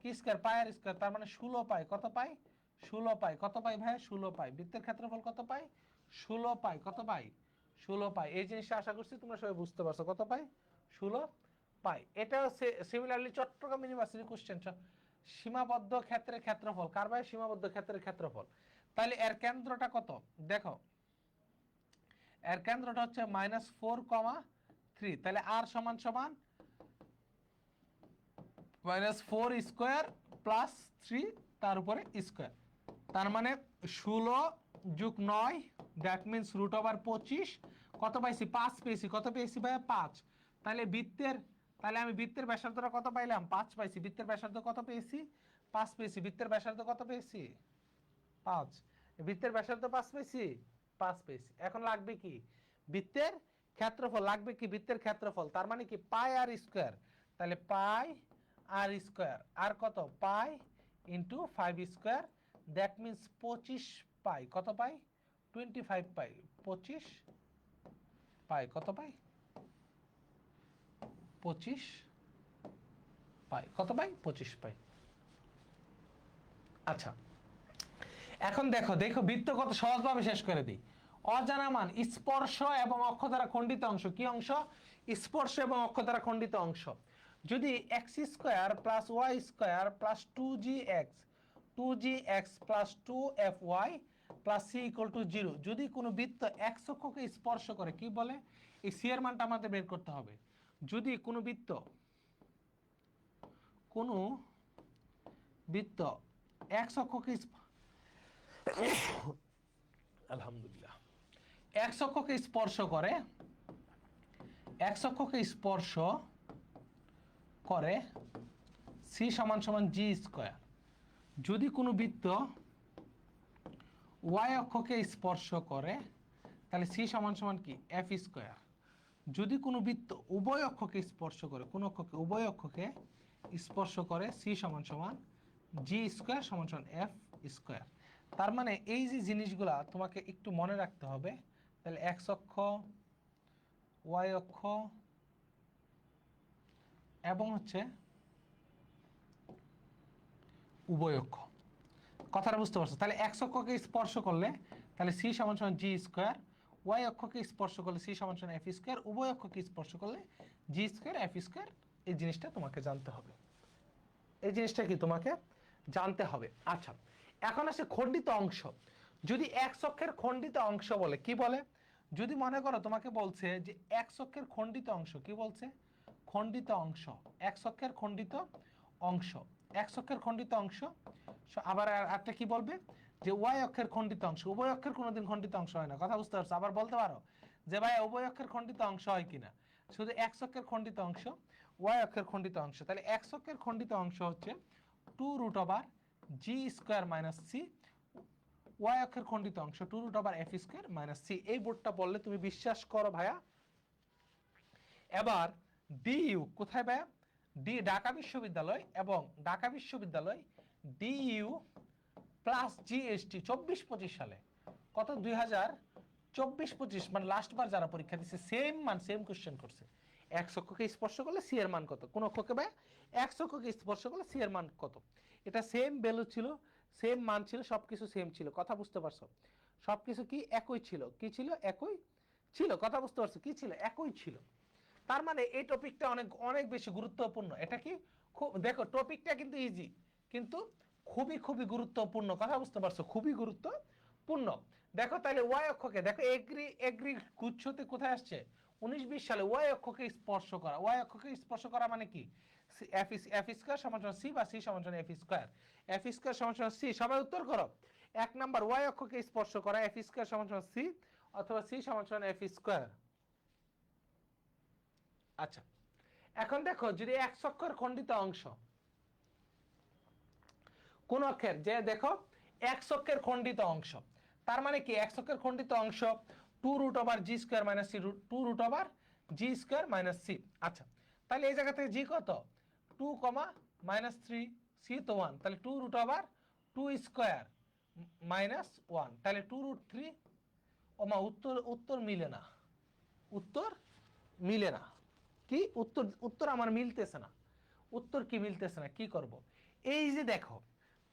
কি স্কয়ার, πr²। তার মানে 16 পাই, কত পাই, 16 পাই, কত পাই ভাই, 16 পাই। বৃত্তের ক্ষেত্রফল কত পাই, 16 পাই, কত পাই, 16 পাই। এই জিনিসটা আশা করছি তোমরা সবাই বুঝতে পারছো, কত পাই, 16 পাই। এটা সিমিলারলি চট্টগ্রাম ইউনিভার্সিটি কোশ্চেন, সীমাবদ্ধ ক্ষেত্রের ক্ষেত্রফল। কার ভাই, সীমাবদ্ধ ক্ষেত্রের ক্ষেত্রফল। তাহলে এর কেন্দ্রটা কত, দেখো এর কেন্দ্রটা হচ্ছে -4, 3। তাহলে r সমান সমান -4² + 3 তার উপরে স্কোয়ার। তার মানে 16 + 9 দ্যাট মিন্স √25। কত পাইছি, 5 পেয়েছি। কত পেয়েছি ভাই, 5। তাহলে আমি বৃত্তের ব্যাসার্ধটা কত পাইলাম, 5 পাইছি। বৃত্তের ব্যাসার্ধ কত পেয়েছি, 5 পেয়েছি। বৃত্তের ব্যাসার্ধ কত পেয়েছি, 5। বৃত্তের ব্যাসার্ধ 5 পেয়েছি, 5 পেয়েছি। এখন লাগবে কি, বৃত্তের ক্ষেত্রফল লাগবে, কি বৃত্তের ক্ষেত্রফল। তার মানে কি, πr²। তাহলে πr², আর কত, পাই ইন্টু 5² দ্যাট মিন্স 25 পাই। কত পাই, 25 পাই, 25 পাই, কত পাই, 25 পাই। পাই। কত পাই? 25 পাই। আচ্ছা, এখন দেখো দেখো বৃত্ত কত সহজভাবে শেষ করে দিই। অজানা মান স্পর্শ এবং অক্ষ দ্বারা খণ্ডিত অংশ। কি অংশ? স্পর্শ এবং অক্ষ দ্বারা খণ্ডিত অংশ। যদি x square plus Y square plus 2gx plus 2fy plus c equal to 0, যদি কোনো বৃত্ত এক্স অক্ষকে স্পর্শ করে, কি বলে? এই সি এর মানটা আমাদের বের করতে হবে। যদি কোনো বৃত্ত এক্স অক্ষকে আলহামদুলিল্লাহ এক্স অক্ষকে স্পর্শ করে, সি সমান সমান জি স্কোয়ার। যদি কোনো বৃত্ত ওয়াই অক্ষকে স্পর্শ করে তাহলে সি সমান সমান কি? F square. যদি কোনো বৃত্ত উভয় অক্ষকে স্পর্শ করে, উভয় অক্ষকে স্পর্শ করে, সি সমান সমান জি স্কোয়ার সমান সমান এফ স্কোয়ার। তার মানে এই যে জিনিসগুলা তোমাকে একটু মনে রাখতে হবে। তাহলে এক্স অক্ষ, ওয়াই অক্ষ এবং হচ্ছে উভয় অক্ষ। কথাটা বুঝতে পারছো? তাহলে এক্স অক্ষকে স্পর্শ করলে তাহলে সি সমান সমান জি স্কোয়ার, ওয়াই অক্ষকে স্পর্শ করলে সি সমান সমান এফ স্কোয়ার, উভয় অক্ষকে স্পর্শ করলে জি স্কোয়ার এফ স্কোয়ার। এই জিনিসটা তোমাকে জানতে হবে। এই জিনিসটা কি তোমাকে জানতে হবে। আচ্ছা, এখন আসে খণ্ডিত অংশ। যদি এক্স অক্ষের খণ্ডিত অংশ বলে, কি বলে? যদি মনে করো তোমাকে বলছে যে এক্স অক্ষের খণ্ডিত অংশ, কি বলছে? খণ্ডিত অংশ, এক্স অক্ষের খণ্ডিত অংশ, এক্স অক্ষের খণ্ডিত অংশ। আবার একটা কি বলবে? যে ওয়াই অক্ষের খণ্ডিত অংশ। উভয় অক্ষের কোনোদিন খণ্ডিত অংশ হয় না। কথা বুঝতে পারছো? আবার বলতে পারো যে ভাই উভয় অক্ষের খণ্ডিত অংশ হয় কিনা। শুধু এক্স অক্ষের খণ্ডিত অংশ, ওয়াই অক্ষের খণ্ডিত অংশ। তাহলে এক্স অক্ষের খণ্ডিত অংশ হচ্ছে 2√/g² - c, ওয়াই অক্ষের খণ্ডিত অংশ 2√f² - c। এই বোর্ডটা বললে তুমি বিশ্বাস করো ভাইয়া। এবার ডিইউ কোথায় ভাইয়া? ঢাকা বিশ্ববিদ্যালয় এবং ঢাকা বিশ্ববিদ্যালয় ডিইউ প্লাস জিএসটি 24-25 সালে, কত 2024-25 মানে লাস্ট বার যারা পরীক্ষা দিচ্ছে সেম মান সেম কোশ্চেন করছে। এক্স অক্ষকে স্পর্শ করলে সি এর মান কত? কোন অক্ষকে ভাই? এক্স অক্ষকে স্পর্শ করলে সি এর মান কত? এটা সেম ভ্যালু ছিল, সেম মান ছিল, সবকিছু সেম ছিল। কথা বুঝতে পারছো? সবকিছু কি একই ছিল? কি ছিল? একই ছিল। কথা বুঝতে পারছো? কি ছিল? একই ছিল। তার মানে এই টপিকটা অনেক অনেক বেশি গুরুত্বপূর্ণ। এটা কি খুব, দেখো টপিকটা কিন্তু ইজি, কিন্তু খুবই খুবই গুরুত্বপূর্ণ। কথা বুঝতে পারছো? খুবই গুরুত্বপূর্ণ। দেখো তাহলে ওয়াই অক্ষকে দেখো, এগ্রি গুচ্ছতে কোথায় আসছে? 19-20 সালে ওয়াই অক্ষকে স্পর্শ করা। ওয়াই অক্ষকে স্পর্শ করা মানে কি? এফ স্কয়ার সমান সমান সি বা সি সমান সমান এফ স্কয়ার। এফ স্কয়ার সমান সমান সি। সবাই উত্তর করো। এক নাম্বার ওয়াই অক্ষকে স্পর্শ করা, এফ স্কয়ার সমান সমান সি অথবা সি সমান সমান এফ স্কয়ার। আচ্ছা, এখন দেখো যদি এক্স অক্ষের খণ্ডিত অংশ, কোন অক্ষের, যে দেখো এক্স অক্ষের খণ্ডিত অংশ, তার মানে কি? এক্স অক্ষের খণ্ডিত অংশ 2√g² - c, 2√g² - c। আচ্ছা, তাহলে এই জায়গা থেকে জি কত? 2, -3, c তো 1, তাহলে 2√2² - 1, তাহলে 2√3। ওমা উত্তর মিলে না, উত্তর মিলে না। কি উত্তর আমার মিলতেছে না। উত্তর কি মিলতেছে না? কি করব? এই যে দেখো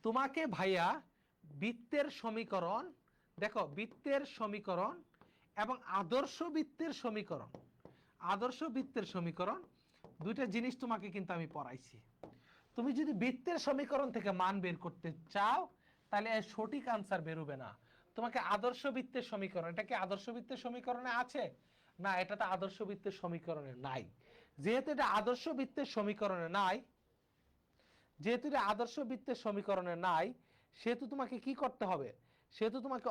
তোমাকে ভাইয়া বৃত্তের সমীকরণ, দেখো বৃত্তের সমীকরণ এবং আদর্শ বৃত্তের সমীকরণ, আদর্শ বৃত্তের সমীকরণ দুইটা জিনিস তোমাকে কিন্তু আমি পড়াইছি। তুমি যদি বৃত্তের সমীকরণ থেকে মান বের করতে চাও তাহলে সঠিক আনসার বেরোবে না। তোমাকে আদর্শ বৃত্তের সমীকরণ, এটা কি আদর্শ বৃত্তের সমীকরণে আছে? না, এটা তো আদর্শ বৃত্তের সমীকরণে নাই। যেহেতু এটা আদর্শ বৃত্তের সমীকরণে নাই, যেহেতু এটা আদর্শ বৃত্তের সমীকরণে নাই, সেহেতু তোমাকে কি করতে হবে? সেহেতু তোমাকে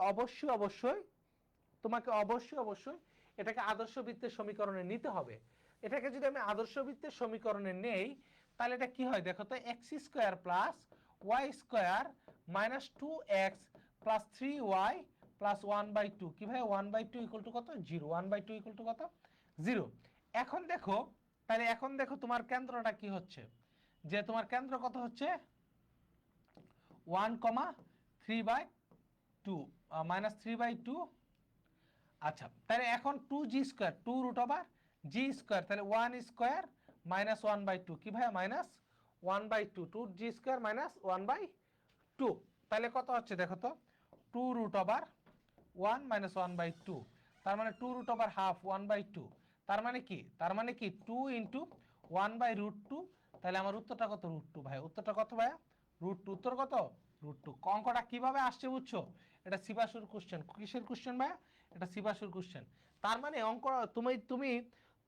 অবশ্যই এটাকে আদর্শ বৃত্তের সমীকরণে নিতে হবে। এটাকে যদি আমি আদর্শ বৃত্তের সমীকরণে নেই তাহলে এটা কি হয় দেখো তো? x² + y² - 2x + 3y + 1/2। কি ভাই 1/2 = কত? 0। 1/2 = কত? 0। এখন দেখো, তাহলে এখন দেখো তোমার কেন্দ্রটা কি হচ্ছে? যে তোমার কেন্দ্র কত হচ্ছে? 1, 3/2 -3/2। আচ্ছা, তাহলে এখন 2g², 2√g², তাহলে 1² - 1/2। কি ভাইয়া? 1/2 2g² মাইনাস 1/2, তাহলে কত হচ্ছে দেখো তো 2√1 মাইনাস 1/2, তার মানে 2√½ 1/2, তার মানে কি 2 ইন্টু 1/√2, তাহলে আমার উত্তরটা কত √2 ভাই, উত্তরটা কত ভাইয়া √2, উত্তর কত √2। অঙ্কটা কিভাবে আসছে বুঝছো, এটা সিবাসুর কোশ্চেন, কিসের কোশ্চেন ভাইয়া, এটা সিবাসুর কোশ্চেন। তার মানে অঙ্ক তুমি তুমি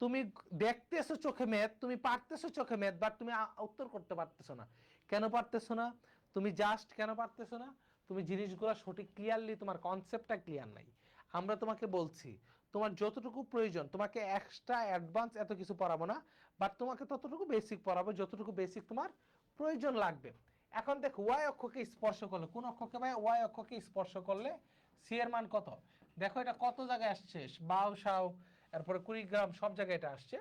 তুমি দেখতেছো চোখে ম্যাথ, তুমি পারতেছো চোখে ম্যাথ, বাট তুমি উত্তর করতে পারতেছো না। কেন পারতেছো না, তুমি জাস্ট কেন পারতেছো না, তুমি জিনিসগুলো সঠিক ক্লিয়ারলি, তোমার কনসেপ্টটা ক্লিয়ার নাই। আমরা তোমাকে বলছি তোমার যতটুকু প্রয়োজন, তোমাকে এক্সট্রা অ্যাডভান্স এত কিছু পড়াবো না, বাট তোমাকে ততটুকু বেসিক পড়াবো যতটুকু বেসিক তোমার প্রয়োজন লাগবে। এখন দেখো ওয়াই অক্ষকে স্পর্শ করলে, কোন অক্ষকে ভাই, ওয়াই অক্ষকে স্পর্শ করলে সি এর মান কত, দেখো এটা কত জায়গায় আসছে, বাউ সাউ এরপরে কুড়িগ্রাম সব জায়গায় এটা আসছে।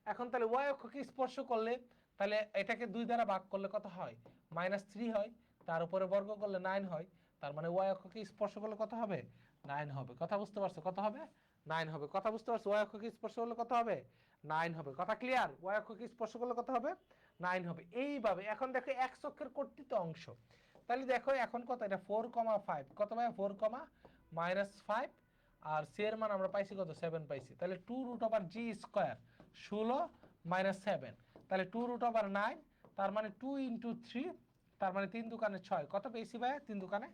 এখন তাহলে ওয়াই অক্ষকে স্পর্শ করলে, তাহলে এটাকে 2 দ্বারা ভাগ করলে কত হয়, -3 হয়, তার উপরে বর্গ করলে 9 হয়, তার মানে ওয়াই অক্ষকে স্পর্শ করলে কত হবে, 9 হবে। কথা বুঝতে পারছো, কত হবে 9 হবে। কথা বুঝতে পারছো, ওয়াই অক্ষকে স্পর্শ করলে কত হবে 9 হবে। কথা ক্লিয়ার, ওয়াই অক্ষকে স্পর্শ করলে কত হবে 9 হবে। এইভাবে এখন দেখো এক্স অক্ষের কর্তৃত অংশ, তাহলে দেখো এখন কত, এটা 4,5, কত ভাই 4,-5, আর সি এর মান আমরা পাইছি কত 7 পাইছি, তাহলে 2√g², 16 - 7, তাহলে 2√9, তার মানে 2 × 3, তার মানে 3 দুকানে 6, কত পেয়েছি ভাই 3 দুকানে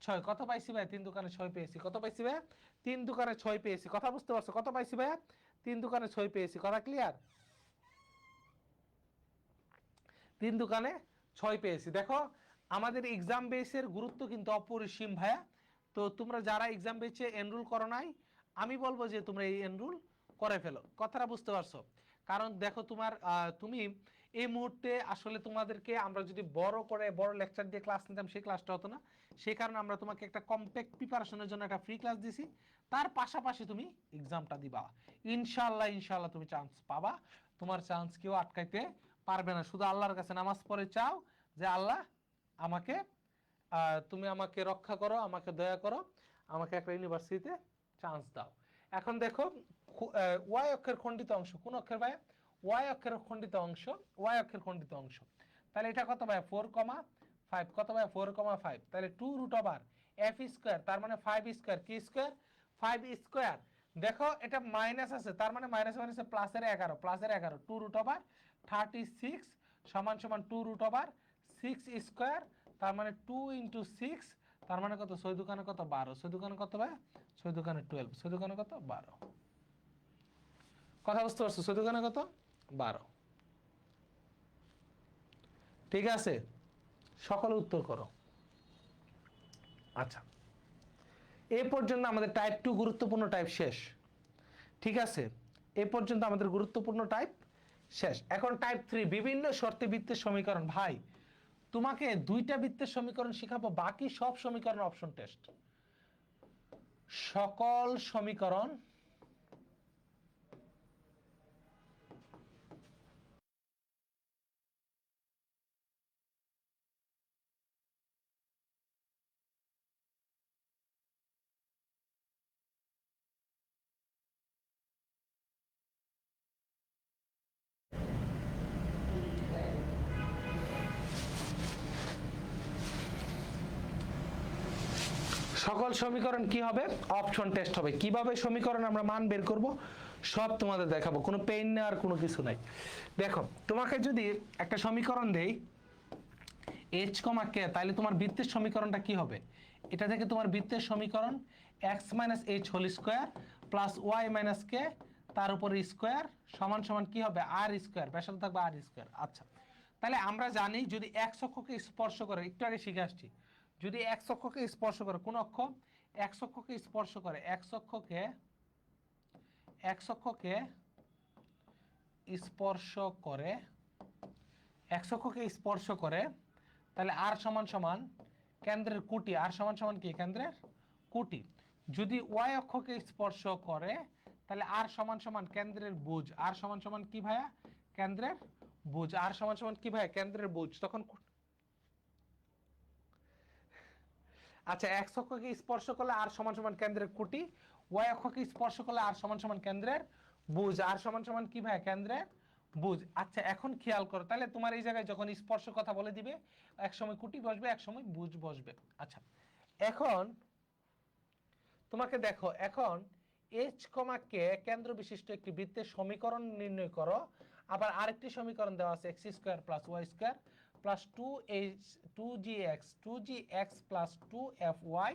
6, কত পাইছি ভাই 3 দুকানে 6 পেয়েছি, কত পাইছি ভাই 3 দুকানে 6 পেয়েছি। কথা বুঝতে পারছো, কত পাইছি ভাই 3 দুকানে 6 পেয়েছি। কথা ক্লিয়ার, 3 দুকানে 6 পেয়েছি। দেখো আমাদের এক্সাম বেসের গুরুত্ব কিন্তু অপরিসীম ভাইয়া। তো তোমরা যারা এক্সাম বেসে এনরোল করো নাই, আমি বলবো যে তোমরা এই এনরোল করে ফেলো। কথাটা বুঝতে পারছো, কারণ দেখো তুমি এই মুহূর্তে আসলে তোমাদেরকে আমরা যদি বড় করে বড় লেকচার দিয়ে ক্লাস নিতাম, সেই ক্লাসটা হতো না। সেই কারণে আমরা তোমাকে একটা কম্প্যাক্ট প্রিপারেশনের জন্য একটা ফ্রি ক্লাস দিছি, তার পাশাপাশি তুমি এক্সামটা দিবা। ইনশাআল্লাহ ইনশাআল্লাহ তুমি চান্স পাবা, তোমার চান্স কেউ আটকাইতে পারবে না। শুধু আল্লাহর কাছে নামাজ পড়ে চাও যে আল্লাহ আমাকে, তুমি আমাকে রক্ষা করো, আমাকে দয়া করো, আমাকে একটা ইউনিভার্সিটিতে চান্স দাও। এখন দেখো ওয়াই অক্ষের খণ্ডিত অংশ, কোন অক্ষের ভাই, ওয়াই অক্ষের খণ্ডিত অংশ, ওয়াই অক্ষের খণ্ডিত অংশ, তাহলে এটা কত ভাই 4,5, কত ভাই 4,5, তাহলে 2√f², তার মানে 5², কি স্কয়ার 5²। দেখো এটা মাইনাস আছে, তার মানে মাইনাস মাইনাসে প্লাসের 11, প্লাসের 11, 2√36 = 2√6², তার মানে 2 × 6, তার মানে কত 6 দুকানে কত 12, 6 দুকানে কত ভাই 6 দুকানে 12, 6 দুকানে কত 12। কথা বুঝতে পারছো, 6 দুকানে কত 12। ঠিক আছে, সকলে উত্তর করো। আচ্ছা, এ পর্যন্ত আমাদের টাইপ 2 গুরুত্বপূর্ণ টাইপ শেষ। ঠিক আছে, এ পর্যন্ত আমাদের গুরুত্বপূর্ণ টাইপ শেষ। এখন টাইপ 3 বিভিন্ন শর্তে বৃত্তের সমীকরণ। ভাই তোমাকে 2টা বৃত্তের সমীকরণ শিখাবো, বাকি সব সমীকরণ অপশন টেস্ট। সকল সমীকরণ সকল সমীকরণ কি হবে, অপশন টেস্ট হবে। কিভাবে সমীকরণ আমরা মান বের করব সব তোমাদের দেখাবো, কোনো পেইন না আর কোনো কিছু নাই। দেখো তোমাকে যদি একটা সমীকরণ দেই h, k, তাহলে তোমার বৃত্তের সমীকরণটা কি হবে, এটা থেকে তোমার বৃত্তের সমীকরণ x - h² plus y - k তার উপর স্কয়ার সমান সমান কি হবে r², ব্যাসার্ধ থাকবে r²। আচ্ছা, তাহলে আমরা জানি যদি x অক্ষকে স্পর্শ করে, একটু আগে শিখে আসছি, যদি x অক্ষকে স্পর্শ করে, কোন অক্ষ x অক্ষকে স্পর্শ করে, x অক্ষকে স্পর্শ করে, x অক্ষকে স্পর্শ করে, তাহলে r সমান সমান কেন্দ্রের কুটি, r সমান সমান কি কেন্দ্রের কুটি। যদি y অক্ষকে স্পর্শ করে, তাহলে r সমান সমান কেন্দ্রের ভুজ, r সমান সমান কি ভাইয়া কেন্দ্রের ভুজ, r সমান সমান কি ভাইয়া কেন্দ্রের ভুজ। তখন আচ্ছা, x অক্ষকে স্পর্শ করলে r সমান সমান কেন্দ্রের কুটি, y অক্ষকে স্পর্শ করলে r সমান সমান কেন্দ্রের ভুজ, r সমান সমান কি ভাইয়া কেন্দ্রের বুঝ। আচ্ছা এখন খেয়াল করো, তাহলে তোমার এই জায়গায় যখন স্পর্শ কথা বলে দিবে, এক সময় কুটি বসবে, এক সময় বুঝ বসবে। আচ্ছা এখন তোমাকে দেখো, এখন এইচ কমা কে কেন্দ্র বিশিষ্ট একটি বৃত্তের সমীকরণ নির্ণয় করো। আবার আরেকটি সমীকরণ দেওয়া আছে x square plus Y square plus two g x plus 2f(y)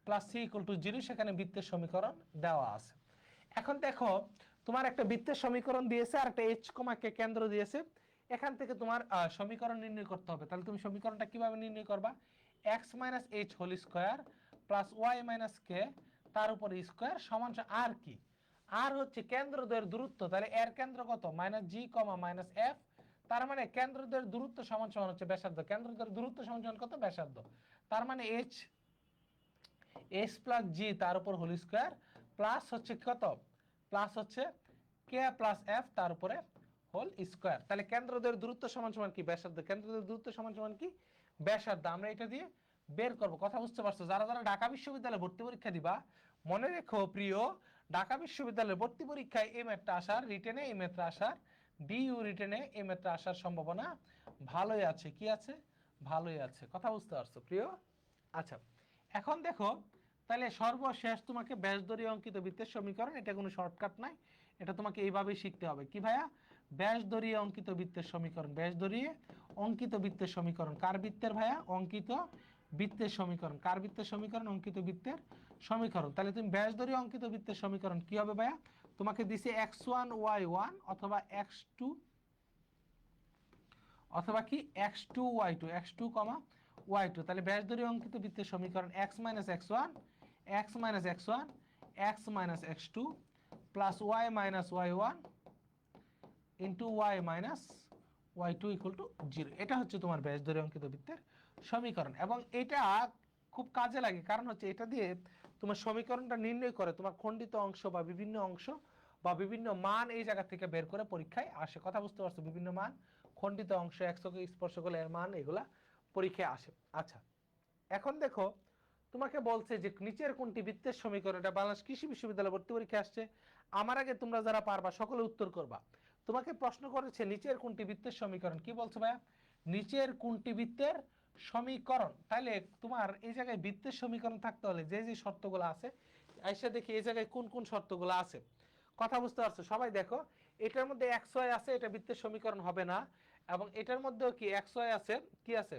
plus c equal to 0, সেখানে বৃত্তের সমীকরণ দেওয়া আছে। এখন দেখো তোমার একটা বৃত্তের সমীকরণ দিয়েছে আর একটা এইচ কমা কে কেন্দ্র দিয়েছে। এখান থেকে তোমার সমীকরণ নির্ণয় করতে হবে। তাহলে তুমি সমীকরণটা কিভাবে নির্ণয় করবা? X minus H whole square plus Y minus K তার উপর স্কোয়ার সমান আর কি, আর হচ্ছে কেন্দ্রদ্বয়ের দূরত্ব। তাহলে এর কেন্দ্র কত? মাইনাস জি কমা মাইনাস এফ। তার মানে কেন্দ্রদ্বয়ের দূরত্ব সমান সমান হচ্ছে ব্যাসার্ধ। কেন্দ্রদ্বয়ের দূরত্ব সমান সমান কত? ব্যাসার্ধ। তার মানে এইচ প্লাস জি তার উপর হোল স্কোয়ার প্লাস হচ্ছে কত? প্লাস হচ্ছে কে প্লাস এফ তার উপরে হোল স্কোয়ার। তাহলে কেন্দ্রদ্বয়ের দূরত্ব সমান সমান কি? ব্যাসার্ধ। কেন্দ্রদ্বয়ের দূরত্ব সমান সমান কি? ব্যাসার্ধ। আমরা এটা দিয়ে বের করব। কথা বুঝতে পারছো? যারা যারা ঢাকা বিশ্ববিদ্যালয়ে ভর্তি পরীক্ষা দিবা, মনে রেখো প্রিয়, ঢাকা বিশ্ববিদ্যালয়ে ভর্তি পরীক্ষায় এই ম্যাথটা আসার, রিটেনে এই ম্যাথটা আসার, ডিইউ রিটেনে এই ম্যাথটা আসার সম্ভাবনা ভালোই আছে। কি আছে? ভালোই আছে। কথা বুঝতে পারছো প্রিয়? আচ্ছা এখন দেখো, তাহলে সর্বশেষ তোমাকে ব্যাসদড়িয়ে অঙ্কিত বৃত্তের সমীকরণ, এটা কোনো শর্টকাট নাই, এটা তোমাকে এইভাবেই শিখতে হবে। কি ভাইয়া? ব্যাসদড়িয়ে অঙ্কিত বৃত্তের সমীকরণ। ব্যাসদড়িয়ে অঙ্কিত বৃত্তের সমীকরণ কার বৃত্তের ভাইয়া? অঙ্কিত বৃত্তের সমীকরণ। কার বৃত্তের সমীকরণ? অঙ্কিত বৃত্তের সমীকরণ। তাহলে তুমি ব্যাসদড়িয়ে অঙ্কিত বৃত্তের সমীকরণ কি হবে ভাইয়া? তোমাকে দিছে x1 y1 অথবা x2 অথবা কি x2 y2, x2 y2। তাহলে ব্যাসদড়িয়ে অঙ্কিত বৃত্তের সমীকরণ x minus x1 x minus x1 x minus x2 plus y minus y1 into y minus y2 equal to 0। এটা হচ্ছে তোমার ব্যাসদড়িয়ে অঙ্কিত বৃত্তের সমীকরণ। এবং এটা খুব কাজে লাগে, কারণ হচ্ছে এটা দিয়ে তোমার সমীকরণটা নির্ণয় করে তোমার খণ্ডিত অংশ বা বিভিন্ন অংশ বা বিভিন্ন মান এই জায়গা থেকে বের করে পরীক্ষায় আসে। কথা বুঝতে পারছো? বিভিন্ন মান, খণ্ডিত অংশ, একশকে স্পর্শকলে এর মান, এগুলা পরীক্ষায় আসে। আচ্ছা এখন দেখো তোমাকে বলছে যে নিচের কোনটি বৃত্তের সমীকরণ, এটা বাংলাদেশ কৃষি বিশ্ববিদ্যালয় ভর্তি পরীক্ষা আসছে। আমার আগে তোমরা যারা পারবা সকলে উত্তর করবা। তোমাকে প্রশ্ন করেছে নিচের কোনটি বৃত্তের সমীকরণ। কি বলছো ভাইয়া? নিচের কোনটি বৃত্তের সমীকরণ। তাহলে তোমার এই জায়গায় বৃত্তের সমীকরণ থাকতে হলে যে যে শর্তগুলো আছে, আইসা দেখি এই জায়গায় কোন কোন শর্তগুলো আছে। কথা বুঝতে পারছো? সবাই দেখো, এটার মধ্যে এক্স ওয়াই আছে, এটা বৃত্তের সমীকরণ হবে না। এবং এটার মধ্যেও কি এক্স ওয়াই আছে, কি আছে?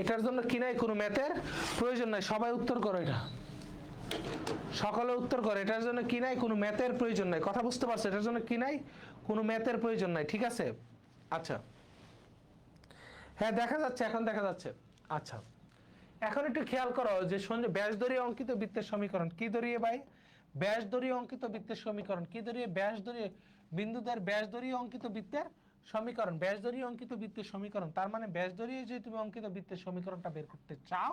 এটার জন্য কি নাই? কোনো ম্যাথের প্রয়োজন নাই। সবাই উত্তর করো, এটা সকলে উত্তর করে। এটার জন্য কি নাই? কোনো ম্যাথের প্রয়োজন নাই। কথা বুঝতে পারছো? এটার জন্য কি নাই? কোনো ম্যাথের প্রয়োজন নাই। ঠিক আছে? আচ্ছা হ্যাঁ দেখা যাচ্ছে, এখন দেখা যাচ্ছে। আচ্ছা এখন একটু খেয়াল করো যে ব্যাস দড়িয়ে অঙ্কিত বৃত্তের সমীকরণ কি দড়িয়ে ভাই? ব্যাস দড়িয়ে অঙ্কিত বৃত্তের সমীকরণ কি দড়িয়ে? ব্যাস দড়িয়ে বিন্দুদের ব্যাস দড়িয়ে অঙ্কিত বৃত্তের সমীকরণ। ব্যাস দড়িয়ে অঙ্কিত বৃত্তের সমীকরণ, তার মানে ব্যাস দড়িয়ে যদি তুমি অঙ্কিত বৃত্তের সমীকরণটা বের করতে চাও,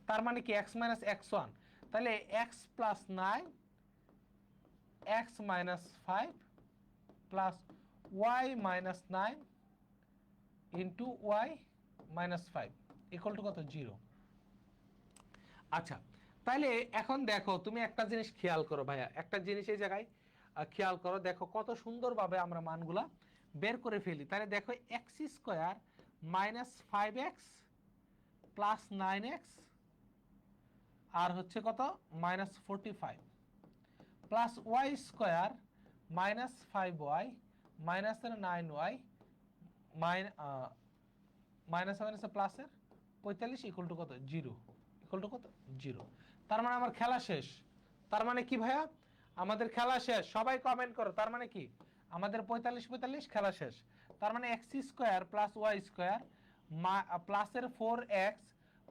তার মানে কি x মাইনাস x1, তাহলে x plus 9 x minus 5 plus y minus 9 into y minus 5 equal to কত? 0। আচ্ছা তাইলে এখন দেখো তুমি একটা জিনিস খেয়াল করো ভাইয়া, একটা জিনিস এই জায়গায় খেয়াল করো। দেখো কত সুন্দরভাবে আমরা মানগুলা বের করে ফেলি। তাহলে দেখো x square minus 5x plus 9x আর হচ্ছে কত? Minus 45 plus Y square minus 5y minus 9y minus minus প্লাসের 45 ইকুয়াল টু কত? 0। ইকুয়াল টু কত? 0। তার মানে আমার খেলা শেষ। তার মানে কি ভাইয়া? আমাদের খেলা শেষ। সবাই কমেন্ট করো। তার মানে কি? আমাদের 45 45 খেলা শেষ। তার মানে x square plus Y square প্লাসের 4x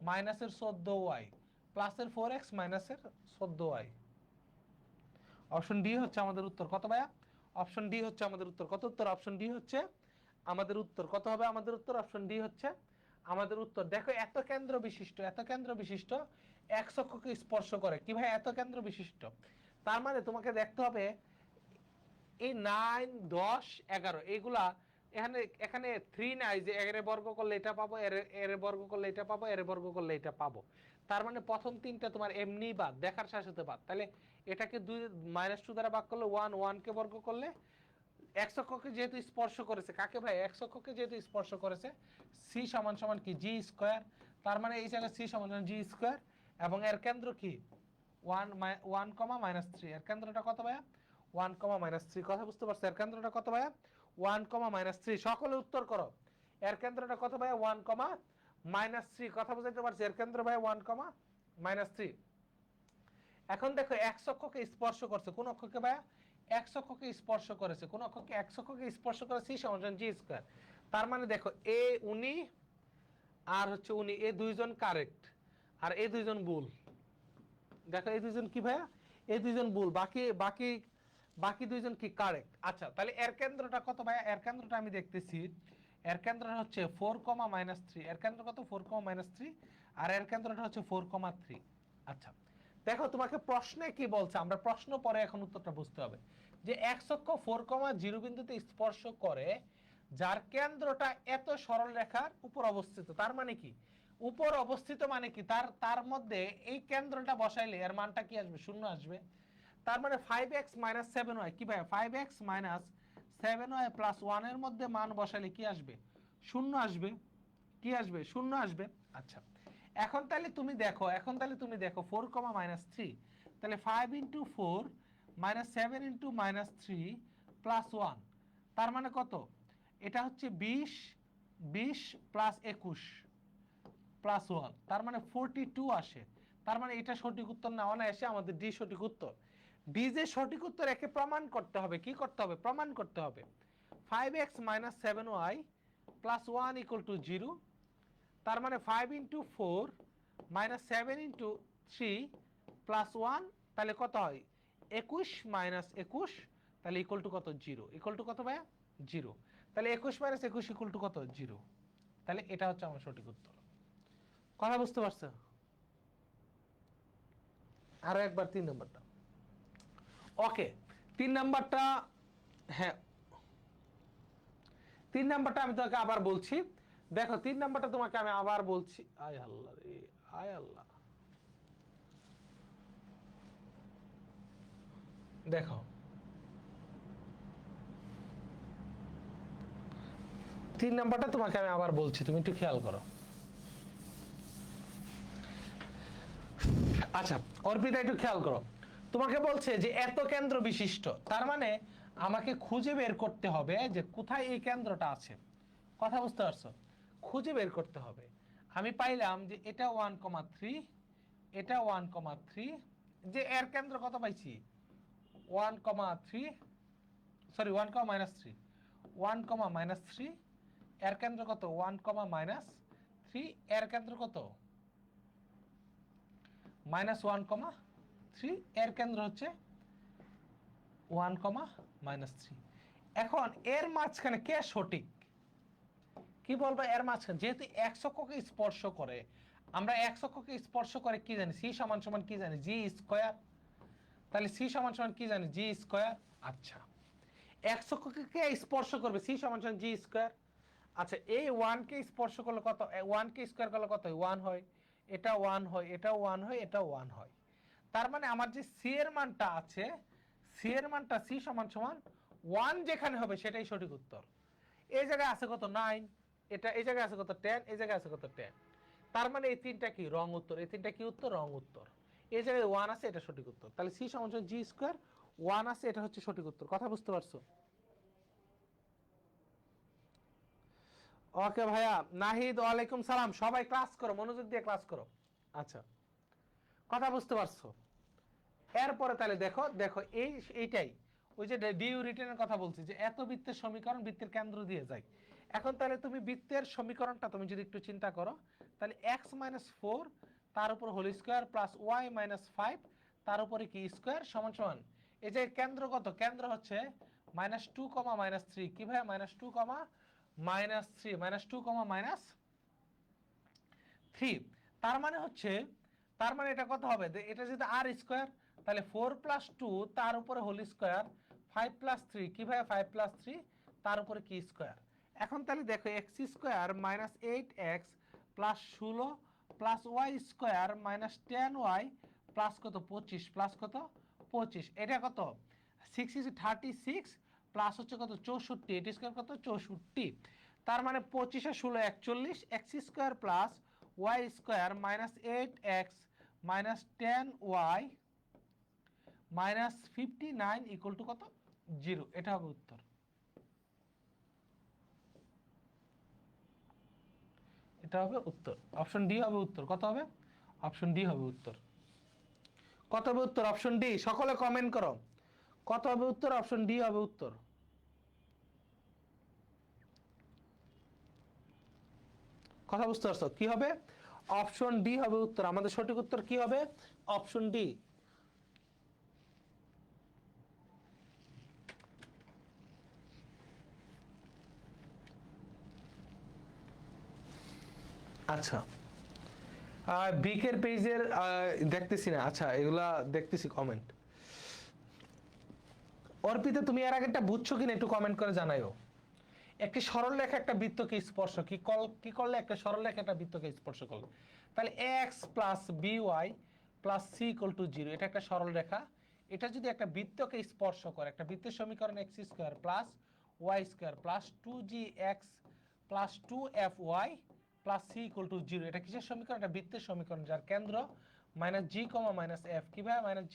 মাইনাসের 14y প্লাসের 4x মাইনাসের 14y। অপশন ডি হচ্ছে আমাদের উত্তর। কত ভাইয়া? অপশন ডি হচ্ছে আমাদের উত্তর। কত উত্তর? অপশন ডি হচ্ছে আমাদের উত্তর। কত হবে আমাদের উত্তর? অপশন ডি হচ্ছে আমাদের উত্তর। দেখো এত কেন্দ্র বিশিষ্ট এক্স অক্ষকে স্পর্শ করে। কি ভাই এত কেন্দ্র বিশিষ্ট? তার মানে তোমাকে দেখতে হবে এই 9, 10, 11 এইগুলা এখানে এখানে 3 নাই যে এর বর্গ করলে এটা পাবো, এর বর্গ করলে এটা পাবো, এর বর্গ করলে এটা পাবো। তার মানে প্রথম তিনটা তোমার এমনি বাদ, দেখার সাথে সাথে বাদ। তাহলে এটাকে 2 -2 দ্বারা ভাগ করলে 1, 1 কে বর্গ করলে এক্স অক্ষকে যেহেতু স্পর্শ করেছে, কাকে ভাই? এক্স অক্ষকে যেহেতু স্পর্শ করেছে, সি সমান সমান কি? জি স্কয়ার। তার মানে এই জায়গায় সি সমান সমান জি স্কয়ার এবং এর কেন্দ্র কি? 1, 1, -3। এর কেন্দ্রটা কত ভাইয়া? 1, -3। কথা বুঝতে পারছো? এর কেন্দ্রটা কত ভাইয়া? 1, -3। সকলে উত্তর করো। এর কেন্দ্রটা কত ভাইয়া? 1, -3। কথা বুঝাইতে পারছি? এর কেন্দ্র ভাইয়া 1, -3। এখন দেখো এক্স অক্ষকে স্পর্শ করছে কোন অক্ষকে ভাইয়া? এক্স অক্ষকে স্পর্শ করেছে কোন অক্ষকে? এক্স অক্ষকে স্পর্শ করে সি সমান জি স্কয়ার। তার মানে দেখো এ উনি আর হচ্ছে উনি, এই দুইজন কারেক্ট আর এই দুইজন ভুল। দেখো এই দুইজন কি ভাইয়া? এই দুইজন ভুল, বাকি বাকি বাকি দুইজন কি কারেক্ট। আচ্ছা তাহলে এর কেন্দ্রটা কত ভাইয়া? এর কেন্দ্রটা আমি দেখতেছি, এর কেন্দ্রটা হচ্ছে 4, -3। এর কেন্দ্র কত? 4, -3। আর এর কেন্দ্রটা হচ্ছে 4, 3। আচ্ছা দেখো তোমাকে প্রশ্নে কি বলছে, আমরা প্রশ্ন পরে এখন উত্তরটা বুঝতে হবে। যে এক্স অক্ষ 4, 0 বিন্দুতে স্পর্শ করে যার কেন্দ্রটা এত সরল রেখার উপর অবস্থিত। তার মানে কি? উপর অবস্থিত মানে কি? তার মধ্যে এই কেন্দ্রটা বসাইলে এর মানটা কি আসবে? 0 আসবে। তার মানে 5x - 7y কি ভাই? 5x - 7y + 1 এর মধ্যে মান বসাইলে কি আসবে? 0 আসবে। কি আসবে? 0 আসবে। আচ্ছা এখন তাহলে তুমি দেখো, 4, -3। তাহলে 5 × 4 -7 × -3 + 1। তার মানে কত? এটা হচ্ছে 20 + 21 + 1। তার মানে 42 আসে। তার মানে এটা সঠিক উত্তর না, অনায়াসে আমাদের ডি সঠিক উত্তর। ডি যে সঠিক উত্তর একে প্রমাণ করতে হবে। কি করতে হবে? প্রমাণ করতে হবে। 5x - 7y + 1 = 0। তার মানে 5 × 4 -7 × 3 + 1 তাহলে কত হয়? 21 - 21 তাহলে ইকুয়াল টু কত? 0। ইকুয়াল টু কত ভাইয়া? 0। তাহলে 21 - 21 ইকুয়াল টু কত? 0। তাহলে এটা হচ্ছে আমার সঠিক উত্তর। কথা বুঝতে পারছো? আরো একবার 3 নম্বরটা। ওকে 3 নম্বরটা, হ্যাঁ 3 নম্বরটা আমি তোমাকে আবার বলছি। দেখো 3 নম্বরটা তোমাকে আমি আবার বলছি। আয় আল্লাহ রে, আয় আল্লাহ। দেখো 3 নম্বরটা তোমাকে আমি আবার বলছি, তুমি একটু খেয়াল করো। আচ্ছা অর্পিতা একটু খেয়াল করো। তোমাকে বলছে যে এত কেন্দ্র বিশিষ্ট, তার মানে আমাকে খুঁজে বের করতে হবে যে কোথায় এই কেন্দ্রটা আছে। কথা বুঝতে পারছো? খুঁজে বের করতে হবে। আমি পাইলাম যে এটা 1,3, এটা 1,3। যে এর কেন্দ্র কত পাইছি? 1,3, সরি 1, -3, 1, -3। এর কেন্দ্র কত? 1, -3। এর কেন্দ্র কত? -1,3। এর কেন্দ্র হচ্ছে 1, -3। এখন এর মাঝখানে কে সঠিক? কি বলবো এর মাঝখানে? যেহেতু এক্স অক্ষকে স্পর্শ করে, আমরা এক্স অক্ষকে স্পর্শ করে কি জানি? সি সমান সমান কি জানি? জি স্কয়ার। তাহলে সি সমান সমান কি জানি? জি স্কয়ার। আচ্ছা এক্স অক্ষকে কে স্পর্শ করবে? সি সমান সমান জি স্কয়ার। আচ্ছা এই 1 কে স্পর্শ করলে কত? 1 কে স্কয়ার করলে কত হয়? 1 হয়। এটা 1 হয়, এটা 1 হয়, এটা 1 হয়। তার মানে আমার যে সি এর মানটা আছে, সি এর মানটা সি সমান সমান 1 যেখানে হবে সেটাই সঠিক উত্তর। এই জায়গায় আছে কত? 9। এটা এই জায়গায় আছে কত? 10। এই জায়গায় আছে কত? 10। তার মানে এই তিনটা কি? রং উত্তর। এই তিনটা কি উত্তর? রং উত্তর। এই জায়গায় 1 আছে, এটা সঠিক উত্তর। তাহলে সি সমান সমান জি স্কয়ার, 1 আছে, এটা হচ্ছে সঠিক উত্তর। কথা বুঝতে পারছো? ওকে ভাইয়া। নাহিদ ওয়ালাইকুম সালাম। সবাই ক্লাস করো, মনোযোগ দিয়ে ক্লাস করো। আচ্ছা কথা বুঝতে পারছো? এরপরে তাহলে দেখো দেখো এইটাই ওই যে ডিউ রিটেনের কথা বলছি যে এত বৃত্তের সমীকরণ বৃত্তের কেন্দ্র দিয়ে যায়। এখন তাহলে তুমি বৃত্তের সমীকরণটা তুমি যদি একটু চিন্তা করো, তাহলে x-4 তার উপর হোল স্কয়ার প্লাস y-5 তার উপরে কি স্কয়ার সমান সমান এই যে কেন্দ্র কত? কেন্দ্র হচ্ছে -2, -3 কি ভাইয়া -2, -3 -2, -3 তার মানে হচ্ছে তার মানে এটা কত হবে এটা যদি আর স্কয়ার তাহলে 4 + 2 তার উপরে হোল স্কয়ার 5 + 3 কি ভাইয়া 5 + 3 তার উপরে কি স্কয়ার এখন তাহলে দেখো x square -8x + 16 + y square -10y plus কত 25 প্লাস কত 25 এটা কত 6 is 36 প্লাস হচ্ছে কত 64 এটা স্কয়ার কত 64 তার মানে 25 আর 16 41 x square plus y square -8x -10y -59 equal to কত 0 এটা হবে উত্তর এটা হবে উত্তর অপশন ডি হবে উত্তর কত হবে অপশন ডি হবে উত্তর কত হবে উত্তর অপশন ডি সকলে কমেন্ট করো কত হবে উত্তর অপশন ডি হবে উত্তর কথা বুঝতে পারছো কি হবে অপশন ডি হবে উত্তর আমাদের সঠিক উত্তর কি হবে অপশন ডি আচ্ছা বিকের পেজের দেখতেছি না আচ্ছা এগুলা দেখতেছি কমেন্ট অর্পিতা তুমি এর আগেটা বুঝছো কিনা একটু কমেন্ট করে জানাইও একটি সরল রেখা একটা বৃত্তকে স্পর্শ কি করলে একটা সরল রেখা একটা বৃত্তকে স্পর্শ করলে তাহলে x + by + c = 0 এটা একটা সরল রেখা এটা যদি একটা বৃত্তকে স্পর্শ করে একটা বৃত্তের সমীকরণ x² + y² + 2gx + 2fy + c = 0 এটা কিসের সমীকরণ এটা বৃত্তের সমীকরণ যার কেন্দ্র -g, -f কি ভাই -g,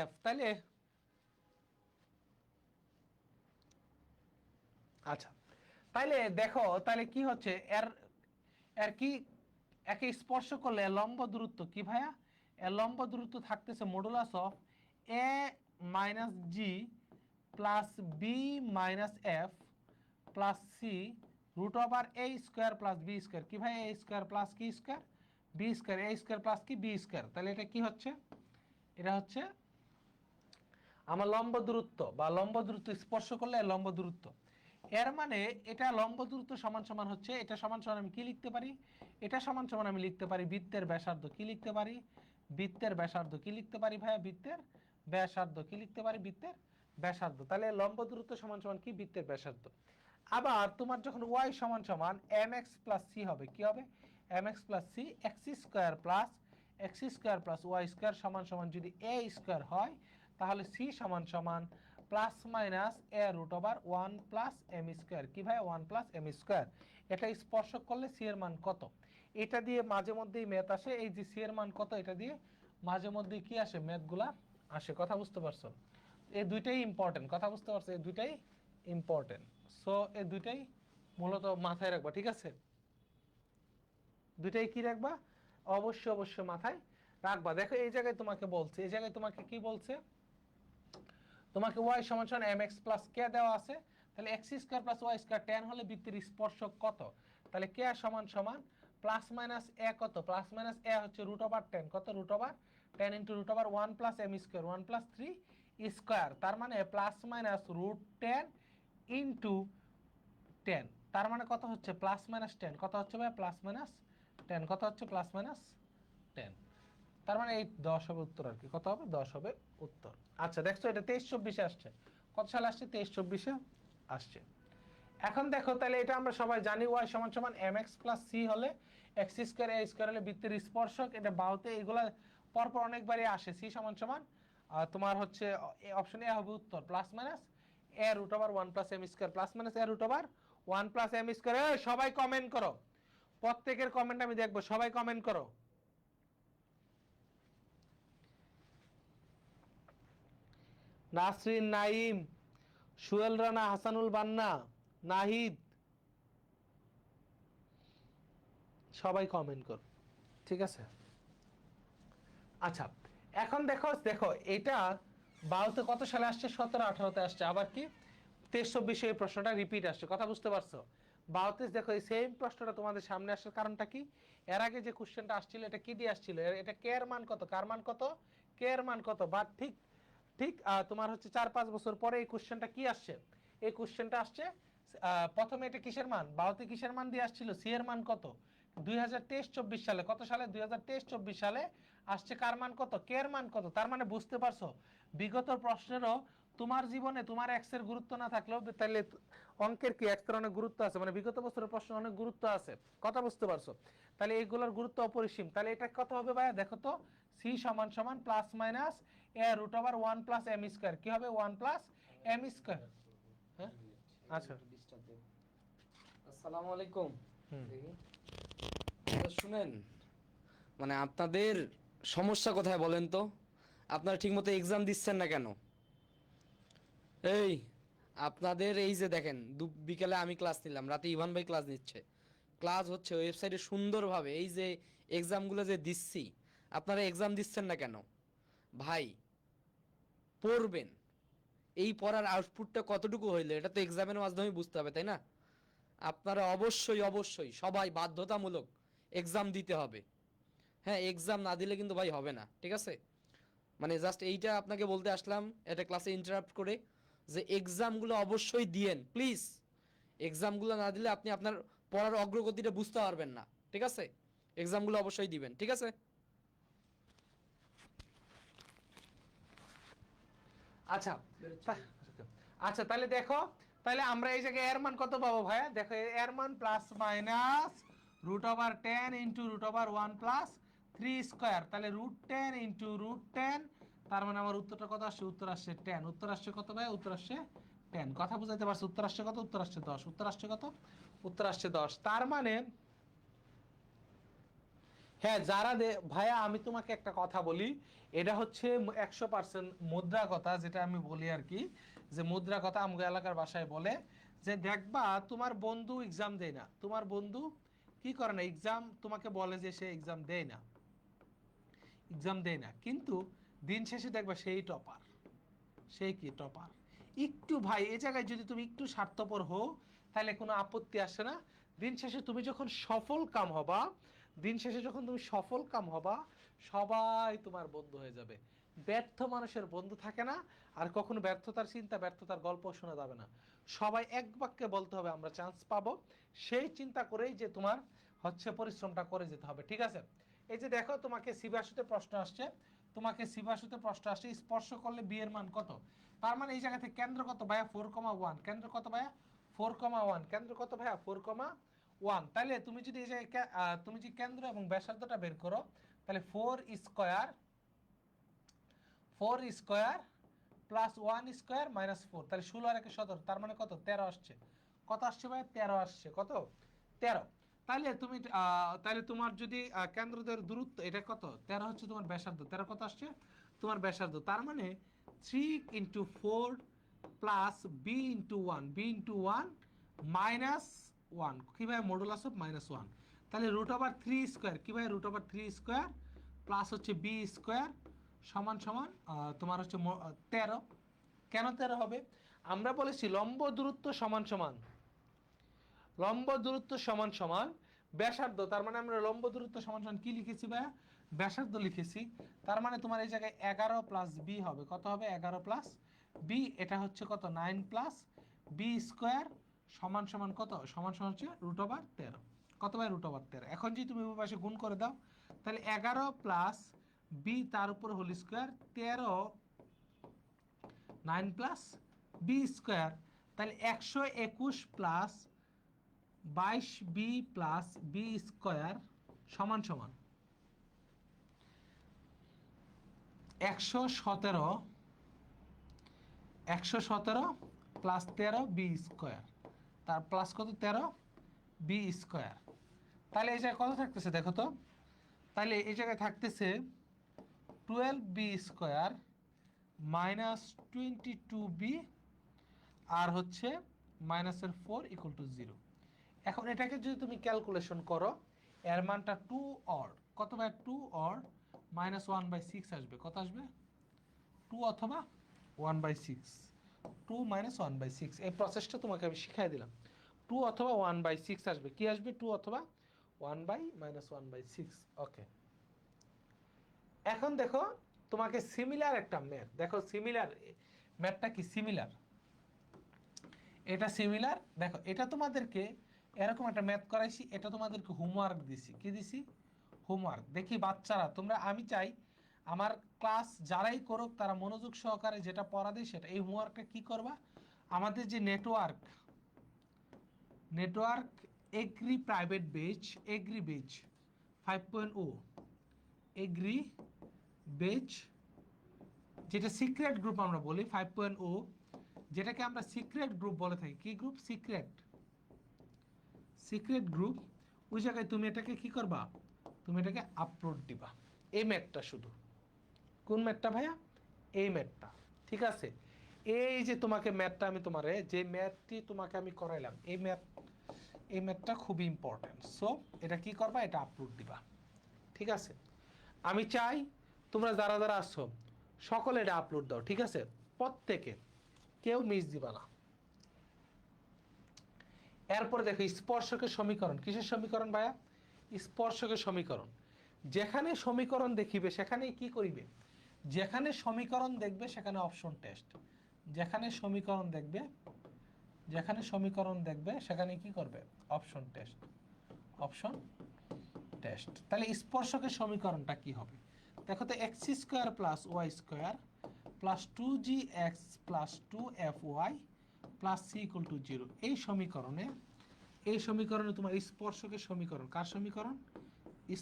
-f তাহলে আচ্ছা তাইলে দেখো তাহলে কি হচ্ছে এর এর কি একে স্পর্শ করলে লম্ব দূরত্ব কি ভাইয়া এর লম্ব দূরত্ব থাকতেছে modulus of a - g + b - f + c √a² + b² কি ভাই a² + কি স্কয়ার b² a² + কি b² তাহলে এটা কি হচ্ছে এটা হচ্ছে আমার লম্ব দূরত্ব বা লম্ব দূরত্ব স্পর্শ করলে লম্ব দূরত্ব এর মানে এটা লম্ব দূরত্ব সমান সমান হচ্ছে এটা সমান সমান আমি কি লিখতে পারি এটা সমান সমান আমি লিখতে পারি বৃত্তের ব্যাসার্ধ কি লিখতে পারি বৃত্তের ব্যাসার্ধ কি লিখতে পারি ভাইয়া বৃত্তের ব্যাসার্ধ কি লিখতে পারি বৃত্তের ব্যাসার্ধ তাহলে লম্ব দূরত্ব সমান সমান কি বৃত্তের ব্যাসার্ধ আবার তোমার যখন y সমান সমান mx + c হবে কি হবে mx + c x² + y² সমান সমান যদি a² হয় তাহলে c সমান সমান ±a√1 + m² কি ভাই 1 + m²। এটা স্পর্শক করলে c এর মান কত এটা দিয়ে মাঝে মধ্যেই ম্যাথ আসে এই যে c এর মান কত এটা দিয়ে মাঝে মধ্যেই কি আসে ম্যাথগুলা আসে কথা বুঝতে পারছো এই দুইটাই ইম্পর্টেন্ট কথা বুঝতে পারছো এই দুইটাই ইম্পর্টেন্ট সো এই দুইটাই মূলত মাথায় রাখবা ঠিক আছে দুইটাই কি রাখবা অবশ্যই অবশ্যই মাথায় রাখবা দেখো এই জায়গায় তোমাকে বলছে এই জায়গায় তোমাকে কি বলছে তোমাকে y সমান সমান mx + k দেওয়া আছে তাহলে x² + y² tan হলে বৃত্তের স্পর্শক কত তাহলে k সমান সমান ± a কত ± a হচ্ছে √10 কত √10 * √1 + m² 1 + 3 স্কয়ার তার মানে ±√10 * 10 তার মানে কত হচ্ছে +-10 কত হচ্ছে ভাই +-10 কত হচ্ছে +-10 তার মানে এই 10 হবে উত্তর আর কি কত হবে 10 হবে উত্তর আচ্ছা দেখছো এটা 23-24 আসছে কত সালে আসছে 23-24 আসছে এখন দেখো তাহলে এটা আমরা সবাই জানি y সমান সমান mx + c হলে x² a² হলে বৃত্তের স্পর্শক এটা বাহুতে এগুলা পরপর অনেকবারই আসে c সমান সমান তোমার হচ্ছে অপশন এ হবে উত্তর +-a√1 + m² +-a√1 + m²। সবাই কমেন্ট করো প্রত্যেকের কমেন্ট আমি দেখবো সবাই কমেন্ট করো নাসরিন নাইম সুয়েল রানা হাসানুল বান্না নাহিদ সবাই কমেন্ট করো ঠিক আছে আচ্ছা এখন দেখো দেখো এটা বাহুতে কত সালে আসছে 17-18-তে আসছে আবার কি 23-24 এই প্রশ্নটা রিপিট আসছে কথা বুঝতে পারছো বাহুতে দেখো এই সেম প্রশ্নটা তোমাদের সামনে আসার কারণটা কি এর আগে যে কোশ্চেনটা আসছিল এটা কি দিয়ে আসছিল এটা কে এর মান কত কার মান কত কে এর মান কত বা ঠিক ঠিক তোমার হচ্ছে 4-5 বছর পরে এই কোশ্চেনটা কি আসছে, এই কোশ্চেনটা আসছে প্রথমে এটা কিসের মান, বাহুতে কিসের মান দিয়ে আসছিল, সি এর মান কত 2023-24 সালে, কত সালে 2023-24 সালে আসছে কার মান কত, কে এর মান কত। তার মানে বুঝতে পারছো বিগত প্রশ্নেরও তোমার জীবনে তোমার এক্স এর গুরুত্ব না থাকলেও তাহলে অঙ্কের কি এক্স এর অনেক গুরুত্ব আছে, মানে বিগত বছরের প্রশ্ন অনেক গুরুত্ব আছে, কথা বুঝতে পারছো। তাহলে এইগুলোর গুরুত্ব অপরিসীম। তাহলে এটা কত হবে ভাইয়া দেখো তো, সি সমান সমান প্লাস মাইনাস এ রুট ওভার 1 + m স্কয়ার, কি হবে 1 + m স্কয়ার। হ্যাঁ আচ্ছা আসসালামু আলাইকুম। হুম শুনেন, মানে আপনাদের সমস্যা কোথায় বলেন তো? আপনারা ঠিকমতো এক্সাম দিচ্ছেন না কেন? এই আপনাদের এই যে দেখেন, বিকেলে আমি ক্লাস নিলাম, রাতে ইভান ভাই ক্লাস নিচ্ছে, ক্লাস হচ্ছে ওয়েবসাইটে সুন্দরভাবে, এই যে এক্সামগুলো যে দিচ্ছি, আপনারা এক্সাম দিচ্ছেন না কেন? ভাই পড়বেন, এই পড়ার আউটপুটটা কতটুকু হইলো এটা তো এক্সামের মাধ্যমে বুঝতে হবে, তাই না? আপনারা অবশ্যই অবশ্যই সবাই বাধ্যতামূলক এক্সাম দিতে হবে। হ্যাঁ, এক্সাম না দিলে কিন্তু ভাই হবে না, ঠিক আছে? মানে জাস্ট এইটা আপনাকে বলতে আসলাম এটা ক্লাসে ইন্টারাপ্ট করে, যে এক্সামগুলো অবশ্যই দিয়েন প্লিজ। এক্সামগুলো না দিলে আপনি আপনার পড়ার অগ্রগতিটা বুঝতে পারবেন না, ঠিক আছে? এক্সামগুলো অবশ্যই দিবেন, ঠিক আছে? আচ্ছা আচ্ছা তাহলে দেখো, তাহলে আমরা এই জায়গায় এর মান কত পাবো ভাইয়া, দেখো এর মান প্লাস মাইনাস √10 ইন্টু √1 + 3 স্কয়ার, তাহলে √10 ইন্টু √10, তার মানে আমার উত্তরটা কত আসছে, উত্তর আসছে 10। উত্তর আসছে কত ভাই, উত্তর আসছে 10। কথা বুঝাইতে পারছো, উত্তর আসছে কত, উত্তর আসছে 10। উত্তর আসছে কত, উত্তর আসছে 10। তার মানে হ্যাঁ যারা ভাইয়া আমি তোমাকে একটা কথা বলি, এটা হচ্ছে 100% মুদ্রা কথা, যেটা আমি বলি আর কি, যে মুদ্রা কথা আমগো এলাকার ভাষায় বলে, যে দেখবা তোমার বন্ধু এক্সাম দেয় না, তোমার বন্ধু কি করে না, এক্সাম তোমাকে বলে যে সে এক্সাম দেয় না, এক্সাম দেয় না, কিন্তু দিন শেষে দেখবা সেই টপার, সেই কি টপার। একটু ভাই এই জায়গায় যদি তুমি একটু স্বার্থপর হও তাহলে কোনো আপত্তি আসে না। দিন শেষে তুমি যখন সফল কাম হবা, দিন শেষে যখন তুমি সফল কাম হবা, সবাই তোমার বন্ধু হয়ে যাবে। ব্যর্থ মানুষের বন্ধু থাকে না, আর কখনো ব্যর্থতার চিন্তা ব্যর্থতার গল্প শোনা যাবে না। সবাই এক বাক্যে বলতে হবে আমরা চান্স পাবো, সেই চিন্তা করেই যে তোমার হচ্ছে পরিশ্রমটা করে যেতে হবে, ঠিক আছে? এই যে দেখো তোমাকে সিবাসুতে প্রশ্ন আসছে, তোমাকে সিবাসুতে প্রশ্ন আসছে স্পর্শ করলে বি এর মান কত। তার মানে এই জায়গা থেকে কেন্দ্র কত ভাইয়া 4,1, কেন্দ্র কত ভাইয়া 4,1, কেন্দ্র কত ভাইয়া 4,1। তাহলে তুমি যদি এই জায়গায় তুমি যদি কেন্দ্র এবং ব্যাসার্ধটা বের করো, তাহলে 4 স্কয়ার প্লাস 1 স্কয়ার মাইনাস 4, তাহলে 16 আর 1 17, তার মানে কত 13 আসছে। কত আসছে ভাই 13 আসছে, কত 13। তাহলে তুমি তাহলে তোমার যদি কেন্দ্রদের দূরত্ব এটা কত 13 হচ্ছে তোমার ব্যাসার্ধ, 13 কত আসছে তোমার ব্যাসার্ধ, তার মানে 3 × 4 প্লাস b × 1 -1, কি ভাই মডুলাস অফ -1, তাহলে √3 স্কয়ার, কি ভাই √3 স্কয়ার প্লাস হচ্ছে বি স্কয়ার সমান সমান তোমার হচ্ছে 13। কেন 13 হবে, আমরা বলেছি লম্ব দূরত্ব সমান সমান, লম্ব দূরত্ব সমান সমান ব্যাসার্ধ, তার মানে আমরা লম্ব দূরত্ব সমান সমান কি লিখেছি ভাইয়া, ব্যাসার্ধ লিখেছি। তার মানে তোমার এই জায়গায় 11 প্লাস বি হবে, কত হবে 11 প্লাস বি, এটা হচ্ছে কত 9 প্লাস বি স্কয়ার সমান সমান কত, সমান সমান হচ্ছে √13। কত ভাই √13। এখন যদি তুমি উভয় পাশে গুণ করে দাও, তাহলে 11 প্লাস বি তার উপর whole square 13 9 plus b square, তাহলে 121 plus 22b plus b square সমান সমান 117 প্লাস 13 বি স্কয়ার, তার প্লাস কত 13 বি স্কয়ার। তাহলে এই জায়গায় কত থাকতেছে দেখো তো, তাহলে এই জায়গায় থাকতেছে 12b স্কয়ার মাইনাস 22b আর হচ্ছে মাইনাসের 4 ইকুয়াল টু 0। এখন এটাকে যদি তুমি ক্যালকুলেশন করো, এর মানটা 2 অর কত ভাই 2 অর -1/6 আসবে, কত আসবে 2 অথবা 1/6, 2 -1/6। এই প্রসেসটা তোমাকে আমি শিখাই দিলাম, 2 অথবা 1/6 আসবে, কি আসবে 2 অথবা 1/-1/6। ওকে, এখন দেখো তোমাকে সিমিলার একটা ম্যাথ দেখো, সিমিলার ম্যাথটা কি সিমিলার, এটা সিমিলার। দেখো এটা তোমাদেরকে এরকম একটা ম্যাথ করাইছি, এটা তোমাদেরকে হোমওয়ার্ক দিছি, কি দিছি? হোমওয়ার্ক। দেখি বাচ্চারা তোমরা, আমি চাই আমার ক্লাস যারাই করুক তারা মনোযোগ সহকারে যেটা পড়া দেয় সেটা, এই হোমওয়ার্কটা কি করবা, আমাদের যে নেটওয়ার্ক এগ্রি প্রাইভেট বেচ, এগ্রি বেচ 5.0, এগ্রি বেচ যেটা সিক্রেট গ্রুপ আমরা বলি 5.0, যেটাকে আমরা সিক্রেট গ্রুপ বলে থাকি। কি গ্রুপ? Secret group. ওই জায়গায় তুমি এটাকে কি করবা, তুমি এটাকে আপলোড দিবা, এই ম্যাথটা শুধু। কোন ম্যাথটা ভাইয়া? এই ম্যাথটা, ঠিক আছে? এই যে তোমাকে ম্যাথটা আমি তোমারে, যে ম্যাথটি তোমাকে আমি করাইলাম, এই ম্যাথটা খুবই ইম্পর্টেন্ট। সো এটা কি করবা, এটা আপলোড দিবা, ঠিক আছে? আমি চাই তোমরা যারা যারা আসছো সকলে এটা আপলোড দাও, ঠিক আছে? প্রত্যেকে, কেউ মিস দিবা না। এরপরে দেখো স্পর্শকের সমীকরণ। কিসের সমীকরণ ভাইয়া? স্পর্শকের সমীকরণ। যেখানে সমীকরণ দেখিবে সেখানে কি করিবে, যেখানে সমীকরণ দেখবে সেখানে অপশন টেস্ট, যেখানে সমীকরণ দেখবে সেখানে কি করবে, অপশন টেস্ট, অপশন টেস্ট। তাহলে স্পর্শকের সমীকরণটা কি হবে? দেখো তো, x square plus Y square plus 2gx plus 2fy plus c equal to 0, এই সমীকরণে তোমার স্পর্শকের সমীকরণ, কার সমীকরণ?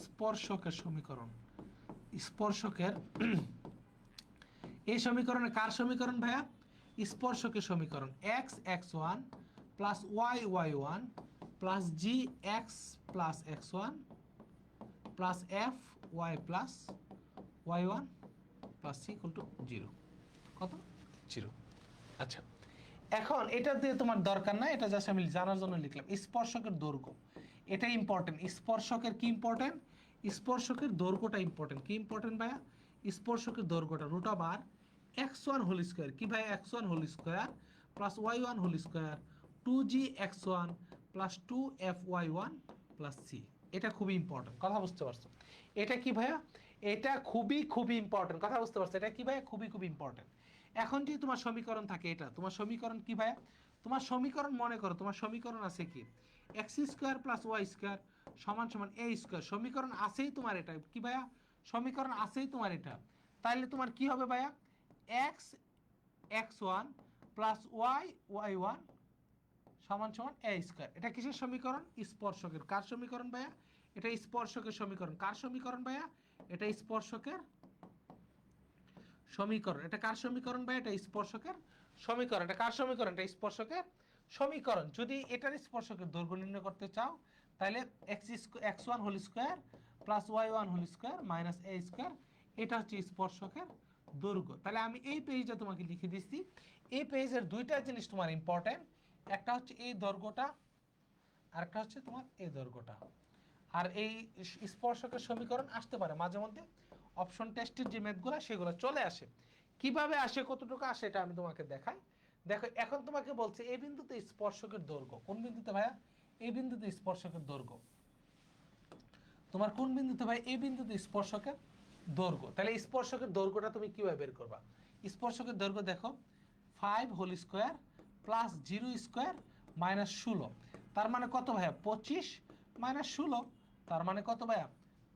স্পর্শকের সমীকরণ। স্পর্শকের এই সমীকরণে কার সমীকরণ ভাইয়া? স্পর্শকের সমীকরণ। X x one plus y y one plus g x plus x one plus f y plus Y one plus c equal to 0। কত? 0। আচ্ছা, এখন এটা দিয়ে তোমার দরকার নাই, এটা জাস্ট আমি জানার জন্য লিখলাম। স্পর্শকের দৈর্ঘ্য, এটা ইম্পর্টেন্ট। স্পর্শকের কি ইম্পর্টেন্ট? স্পর্শকের দৈর্ঘ্যটা ইম্পর্টেন্ট। কি ইম্পর্টেন্ট ভাইয়া? স্পর্শকের দৈর্ঘ্যটা root over x1 whole square, কি ভাই? x1 whole square plus y1 whole square 2gx1 plus 2fy1 plus C. এটা খুবই ইম্পর্টেন্ট, কথা বুঝতে পারছো? এটা কি ভাইয়া? এটা খুবই ইম্পর্টেন্ট, কথা বুঝতে পারছো? এটা কি ভাইয়া? খুবই ইম্পর্টেন্ট। এখন যদি তোমার সমীকরণ থাকে, এটা তোমার সমীকরণ কি ভাইয়া? তোমার সমীকরণ মনে করো, তোমার সমীকরণ আছে কি, x square plus Y square সমান সমান এ স্কোয়ার। সমীকরণ আছেই তোমার এটা, কি ভাইয়া? সমীকরণ আছেই তোমার এটা। তাহলে তোমার কি হবে ভাইয়া? X x one plus y y one সমান সমান এ স্কোয়ার। এটা কিসের সমীকরণ? স্পর্শকের। কার সমীকরণ ভাইয়া? এটা স্পর্শকের সমীকরণ। কার সমীকরণ ভাইয়া? এটা স্পর্শকের সমীকরণ। এটা কার সমীকরণ ভাই? এটা স্পর্শকের সমীকরণ। এটা কার সমীকরণ? এটা স্পর্শকের সমীকরণ। যদি এটার স্পর্শকের দৈর্ঘ্য নির্ণয় করতে চাও তাহলে X one whole square plus Y one whole square minus A square, এটা হচ্ছে স্পর্শকের দৈর্ঘ্য। তাহলে আমি এই পেজটা তোমাকে লিখে দিচ্ছি। এই পেজের দুইটা জিনিস তোমার ইম্পর্টেন্ট, একটা হচ্ছে এই দৈর্ঘ্যটা আর একটা হচ্ছে তোমার এই দৈর্ঘ্যটা। আর এই স্পর্শকের সমীকরণ আসতে পারে মাঝে মধ্যে অপশন টেস্টের যে ম্যাথগুলো সেগুলো চলে আসে। কিভাবে আসে, কতটুকু আসে, এটা আমি তোমাকে দেখাই। দেখো এখন তোমাকে বলছে এই বিন্দুতে স্পর্শকের দৈর্ঘ্য। কোন বিন্দুতে ভাইয়া? এই বিন্দুতে স্পর্শকের দৈর্ঘ্য। তোমার কোন বিন্দুতে ভাই? এই বিন্দুতে স্পর্শকের দৈর্ঘ্য। তাহলে স্পর্শকের দৈর্ঘ্যটা তুমি কিভাবে বের করবা? স্পর্শকের দৈর্ঘ্য দেখো 5 whole square plus 0 square minus 16, তার মানে কত ভাইয়া? 25 মাইনাস 16, তার মানে কত ভাইয়া?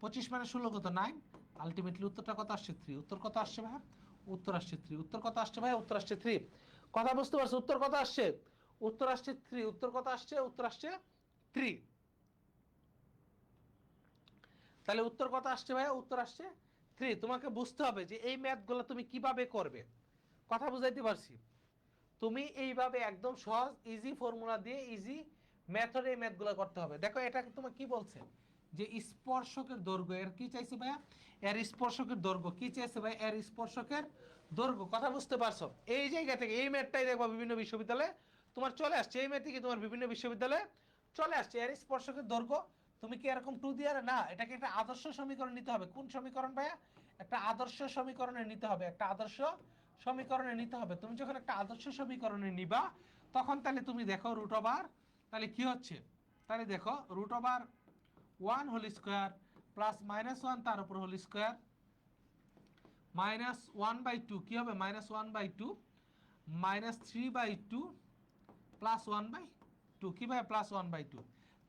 25 মাইনাস 16 কত? 9। আলটিমেটলি উত্তরটা কত আসছে? 3। উত্তর কত আসছে ভাইয়া? উত্তর আসছে 3। উত্তর কত আসছে ভাইয়া? উত্তর আসছে 3। কথা বুঝতে পারছো? উত্তর কত আসছে? উত্তর আসছে 3। উত্তর কত আসছে? উত্তর আসছে 3। তাহলে উত্তর কত আসছে ভাইয়া? উত্তর আসছে 3। তোমাকে বুঝতে হবে যে এই ম্যাথগুলো তুমি কিভাবে করবে। কথা বুঝাইতে পারছি? তুমি এইভাবে একদম সহজ ইজি ফর্মুলা দিয়ে ইজি মেথডে এই ম্যাথগুলো করতে হবে। দেখো এটা তোমার কি বলছে, যে স্পর্শকের দৈর্ঘ্য, এর কি চাইছে ভাইয়া? এর স্পর্শকের দৈর্ঘ্য কি চাইছে ভাই? এর স্পর্শকের দৈর্ঘ্য। কথা বুঝতে পারছো? এই জায়গা থেকে এই ম্যাথটাই দেখবা বিভিন্ন বিশ্ববিদ্যালয়ে তোমার চলে আসছে, এই ম্যাথ থেকে তোমার বিভিন্ন বিশ্ববিদ্যালয়ে চলে আসছে। এর স্পর্শকের দৈর্ঘ্য তুমি কি এরকম 2 দিয়ে না, এটাকে একটা আদর্শ সমীকরণ নিতে হবে। কোন সমীকরণ ভাইয়া? একটা আদর্শ সমীকরণে নিতে হবে, একটা আদর্শ সমীকরণে নিতে হবে। তুমি যখন একটা আদর্শ সমীকরণে নিবা তখন তাহলে তুমি দেখো রুট ওভার, তাহলে কি হচ্ছে, তাহলে দেখো root over 1 whole square plus minus 1 তার উপর হোল স্কোয়ার -1/2 কি হবে -1/2 -3/2 +1/2 কি ভাই +1/2।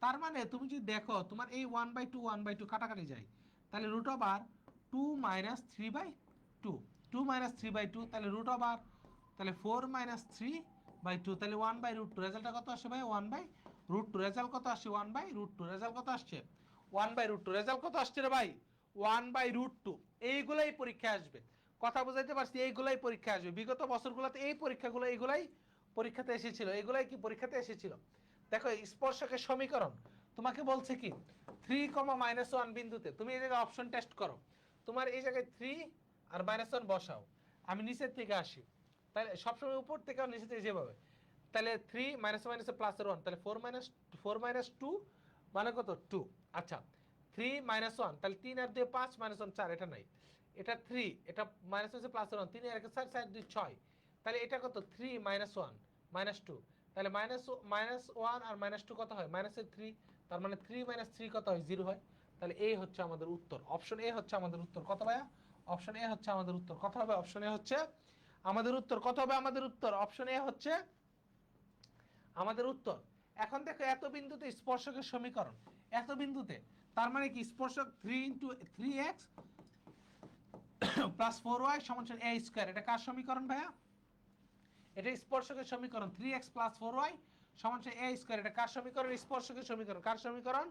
তার মানে তুমি যদি দেখো তোমার এই 1/2 1/2 কাটাকাটি যায়, তাহলে √2 - 3/2 2 - 3/2 তাহলে √, তাহলে 4 - 3/2 তাহলে 1/√2 রেজাল্টটা কত আসছে ভাই 1/√2 রেজাল্ট কত আসছে 1/√2 রেজাল্ট কত আসছে 1/√2 রেজাল্ট কত আসছে রে ভাই 1/√2। এইগুলাই পরীক্ষায় আসবে, কথা বুঝাইতে পারছি, এইগুলাই পরীক্ষায় আসবে। বিগত বছরগুলোতে এই পরীক্ষাগুলো এইগুলাই পরীক্ষাতে এসেছিল, এগুলাই কি পরীক্ষাতে এসেছিল। দেখো স্পর্শকের সমীকরণ তোমাকে বলছে কি 3, -1 বিন্দুতে তুমি এই জায়গায় অপশন টেস্ট করো, তোমার এই জায়গায় 3 আর -1 বসাও, আমি নিচের থেকে আসি, তাহলে সবসময় উপর থেকে আর নিচে থেকে যেভাবে, তাহলে 3 - +1 তাহলে 4 - 2 মানে কত 2। আচ্ছা 3 - 1 তাহলে 3 আর 2 5 -1 4 এটা নাই, এটা 3 এটা -1 3 আর 4 4 2 6 তাহলে এটা কত 3 - 1 -2 তাহলে -1 আর -2 কত হয় -3 তার মানে 3 - 3 কত হয় 0 হয়। তাহলে এই হচ্ছে আমাদের উত্তর, অপশন এ হচ্ছে আমাদের উত্তর। কত ভাইয়া অপশন এ হচ্ছে আমাদের উত্তর। কত হবে অপশন এ হচ্ছে আমাদের উত্তর। কত হবে আমাদের উত্তর অপশন এ হচ্ছে আমাদের উত্তর। এখন দেখো এত বিন্দুতে স্পর্শকের সমীকরণ এত বিন্দুতে, তার মানে কি স্পর্শক 3x + 4y = a²। এটা কার সমীকরণ ভাইয়া এটা স্পর্শকের সমীকরণ 3x + 4y = a²। এটা কার সমীকরণ স্পর্শকের সমীকরণ কার সমীকরণ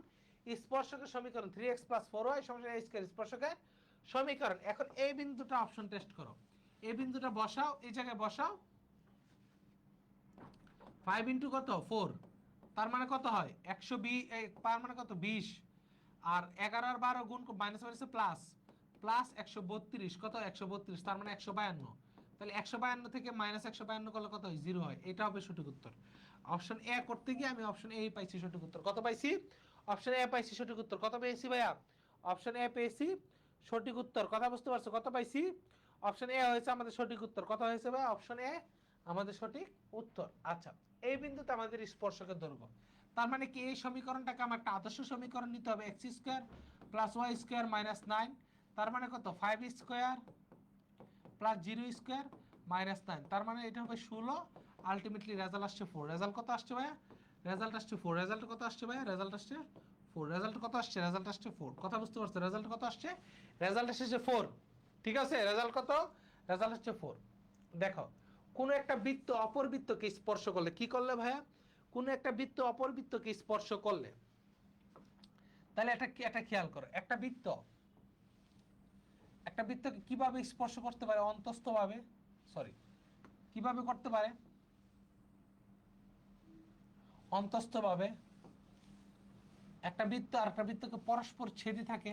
স্পর্শকের সমীকরণ 3x + 4y = a² স্পর্শকের সমীকরণ। এখন এই বিন্দুটা অপশন টেস্ট করো, এই বিন্দুটা বসাও, এই জায়গায় বসাও 5 × কত 4 তার মানে কত হয় 120 তার মানে কত 20 আর 11 আর 12 গুণ মাইনাস প্লাস প্লাস 132 কত 132 তার মানে 152 তাহলে 152 থেকে -152 করলে কত হয় 0 হয়। এটা হবে সঠিক উত্তর। অপশন এ করতে গিয়ে আমি অপশন এ পাইছি সঠিক উত্তর। কত পাইছি অপশন এ পাইছি সঠিক উত্তর। কত পেয়েছি ভাইয়া অপশন এ পেয়েছি সঠিক উত্তর। কথা বুঝতে পারছো কত পাইছি অপশন এ হয়েছে আমাদের সঠিক উত্তর। কত হয়েছে ভাই অপশন এ আমাদের সঠিক উত্তর। আচ্ছা এই বিন্দুতে আমাদের স্পর্শকের দৈর্ঘ্য, তার মানে কি এই সমীকরণটাকে আমার একটা আদর্শ সমীকরণ নিতে হবে x² + y² - 9 তার মানে কত 5² + 0² - 9 তার মানে এটা হবে 16। আলটিমেটলি রেজাল্ট আসছে 4। রেজাল্ট কত আসছে ভাইয়া রেজাল্ট আসছে 4। রেজাল্ট কত আসছে ভাইয়া রেজাল্ট আসছে 4। রেজাল্ট কত আসছে রেজাল্ট আসছে 4। কথা বুঝতে পারছো রেজাল্ট কত আসছে রেজাল্ট আসছে 4। ঠিক আছে রেজাল্ট কত রেজাল্ট হচ্ছে 4। দেখো কোন একটা বৃত্ত অপর বৃত্তকে স্পর্শ করলে কি করলে ভাইয়া কোন একটা বৃত্ত অপর বৃত্তকে স্পর্শ করলে, তাহলে এটা খেয়াল করো একটা বৃত্তকে কিভাবে স্পর্শ করতে পারে অন্তস্থভাবে, সরি কিভাবে করতে পারে অন্তস্থভাবে। একটা বৃত্ত আর একটা বৃত্তকে পরস্পর ছেদে থাকে,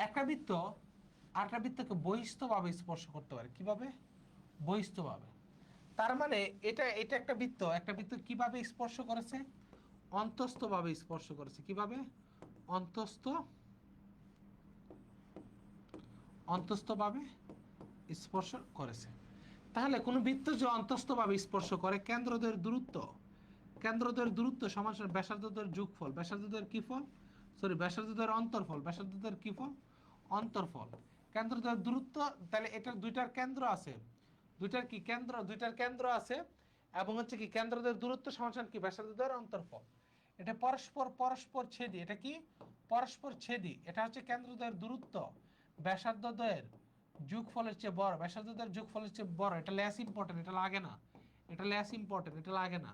একটা বৃত্ত আর একটা বৃত্তকে বহিস্থভাবে স্পর্শ করতে পারে কিভাবে বহিস্থভাবে। তার মানে এটা এটা একটা বৃত্ত কিভাবে স্পর্শ করেছে অন্তস্থভাবে স্পর্শ করেছে কিভাবে অন্তস্থভাবে স্পর্শ করেছে। তাহলে কোন বৃত্ত যে অন্তস্থভাবে স্পর্শ করে কেন্দ্রদ্বয়ের দূরত্ব সমান ব্যাসার্ধদ্বয়ের যোগফল, ব্যাসার্ধদ্বয়ের কি ফল সরি ব্যাসার্ধদ্বয়ের অন্তর্ফল, ব্যাসার্ধদ্বয়ের কি ফল অন্তর্ফল। কেন্দ্রদ্বয়ের দূরত্ব, তাহলে এটার দুইটার কেন্দ্র আছে, দুইটার কেন্দ্র আছে এবং হচ্ছে কি কেন্দ্রদ্বয়ের দূরত্ব সমান কি ব্যাসার্ধদ্বয়ের অন্তর্ফল। এটা পরস্পর ছেদি, এটা কি পরস্পর ছেদি, এটা হচ্ছে কেন্দ্রদ্বয়ের দূরত্ব ব্যাসার্ধদ্বয়ের যোগফলের চেয়ে বড়, ব্যাসার্ধদ্বয়ের যোগফলের চেয়ে বড়। এটা লেস ইম্পর্টেন্ট, এটা লাগে না, এটা লেস ইম্পর্টেন্ট, এটা লাগে না,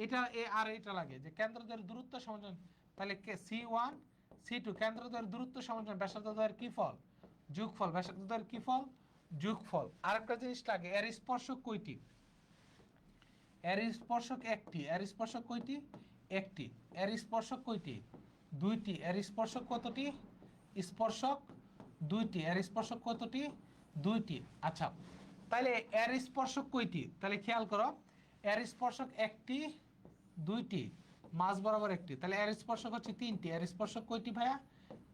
এটা আর এটা লাগে যে কেন্দ্রদ্বয়ের দূরত্ব সমান, তাহলে C1 C2 কেন্দ্রদ্বয়ের দূরত্ব সমান ব্যাসার্ধদ্বয়ের কি ফল যোগফল, ব্যাসার্ধদ্বয়ের কি ফল যোগফল। আরেকটা জিনিস লাগে এর স্পর্শক কয়টি, এর স্পর্শক একটি, এর স্পর্শক কয়টি একটি, এর স্পর্শক কয়টি দুইটি, এর স্পর্শক কতটি স্পর্শক দুইটি, এর স্পর্শক কতটি দুইটি। আচ্ছা তাহলে এর স্পর্শক কয়টি, তাহলে খেয়াল করো এর স্পর্শক একটি দুইটি মাঝ বরাবর একটি, তাহলে এর স্পর্শক হচ্ছে তিনটি। এর স্পর্শক কয়টি ভাইয়া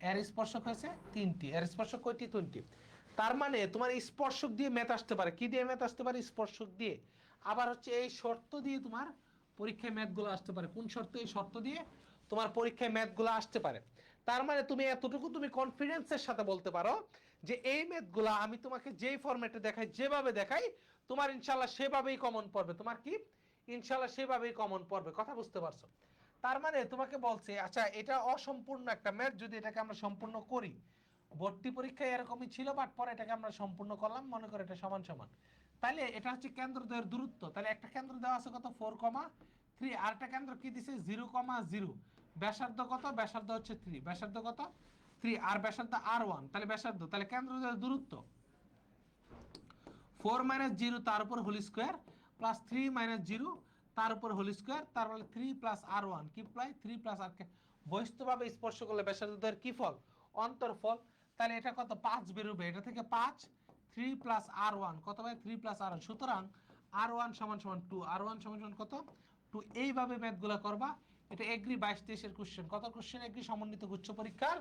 এর স্পর্শক হয়েছে তিনটি, এর স্পর্শক কয়টি তিনটি। তার মানে তোমার স্পর্শক দিয়ে ম্যাথ আসতে পারে, কি দিয়ে ম্যাথ আসতে পারে স্পর্শক দিয়ে। আবার হচ্ছে এই শর্ত দিয়ে তোমার পরীক্ষায় ম্যাথগুলো আসতে পারে। কোন শর্ত এই শর্ত দিয়ে তোমার পরীক্ষায় ম্যাথগুলো আসতে পারে। তার মানে তুমি এতটুকু তুমি কনফিডেন্সের সাথে বলতে পারো যে এই ম্যাথগুলা আমি তোমাকে যেই ফরম্যাটে দেখাই, যেভাবে দেখাই, তোমার ইনশাল্লাহ সেভাবেই কমন পড়বে। তোমার কি ইনশাল্লাহ সেভাবেই কমন পড়বে। কথা বুঝতে পারছো? তার মানে তোমাকে বলছে আচ্ছা এটা অসম্পূর্ণ একটা ম্যাথ, যদি এটাকে আমরা সম্পূর্ণ করি, ভর্তি পরীক্ষায় এরকমই ছিল, বাট পরে এটাকে আমরা সম্পূর্ণ করলাম, মনে করে এটা সমান সমান, তাহলে এটা হচ্ছে কেন্দ্রদ্বয়ের দূরত্ব। তাহলে একটা কেন্দ্র দেওয়া আছে কত 4,3, আর একটা কেন্দ্র কি দিছে 0,0, ব্যাসার্ধ কত, ব্যাসার্ধ হচ্ছে 3, ব্যাসার্ধ কত 3, আর ব্যাসার্ধ r1, তাহলে ব্যাসার্ধ, তাহলে কেন্দ্রদ্বয়ের দূরত্ব 4 - 0 তার উপর হোল স্কয়ার প্লাস 3 - 0 তার উপর হোল স্কয়ার, তার মানে 3 প্লাস r1 কি প্রায় 3 প্লাস r কে বহিস্থভাবে স্পর্শ করলে ব্যাসার্ধের কি ফল, অন্তরফল। তাহলে এটা কত 5 বেরোবে, এটা থেকে 5, 3 প্লাস r1 কত ভাই 3 প্লাস r1, সুতরাং r1 সমান সমান 2, r1 সমান সমান কত 2। এইভাবে ম্যাথগুলো করবা। এটা এগ্রি 22-23 এর কোশ্চেন। কত কোশ্চেন এগ্রি সমন্বিত গুচ্ছ পরীক্ষার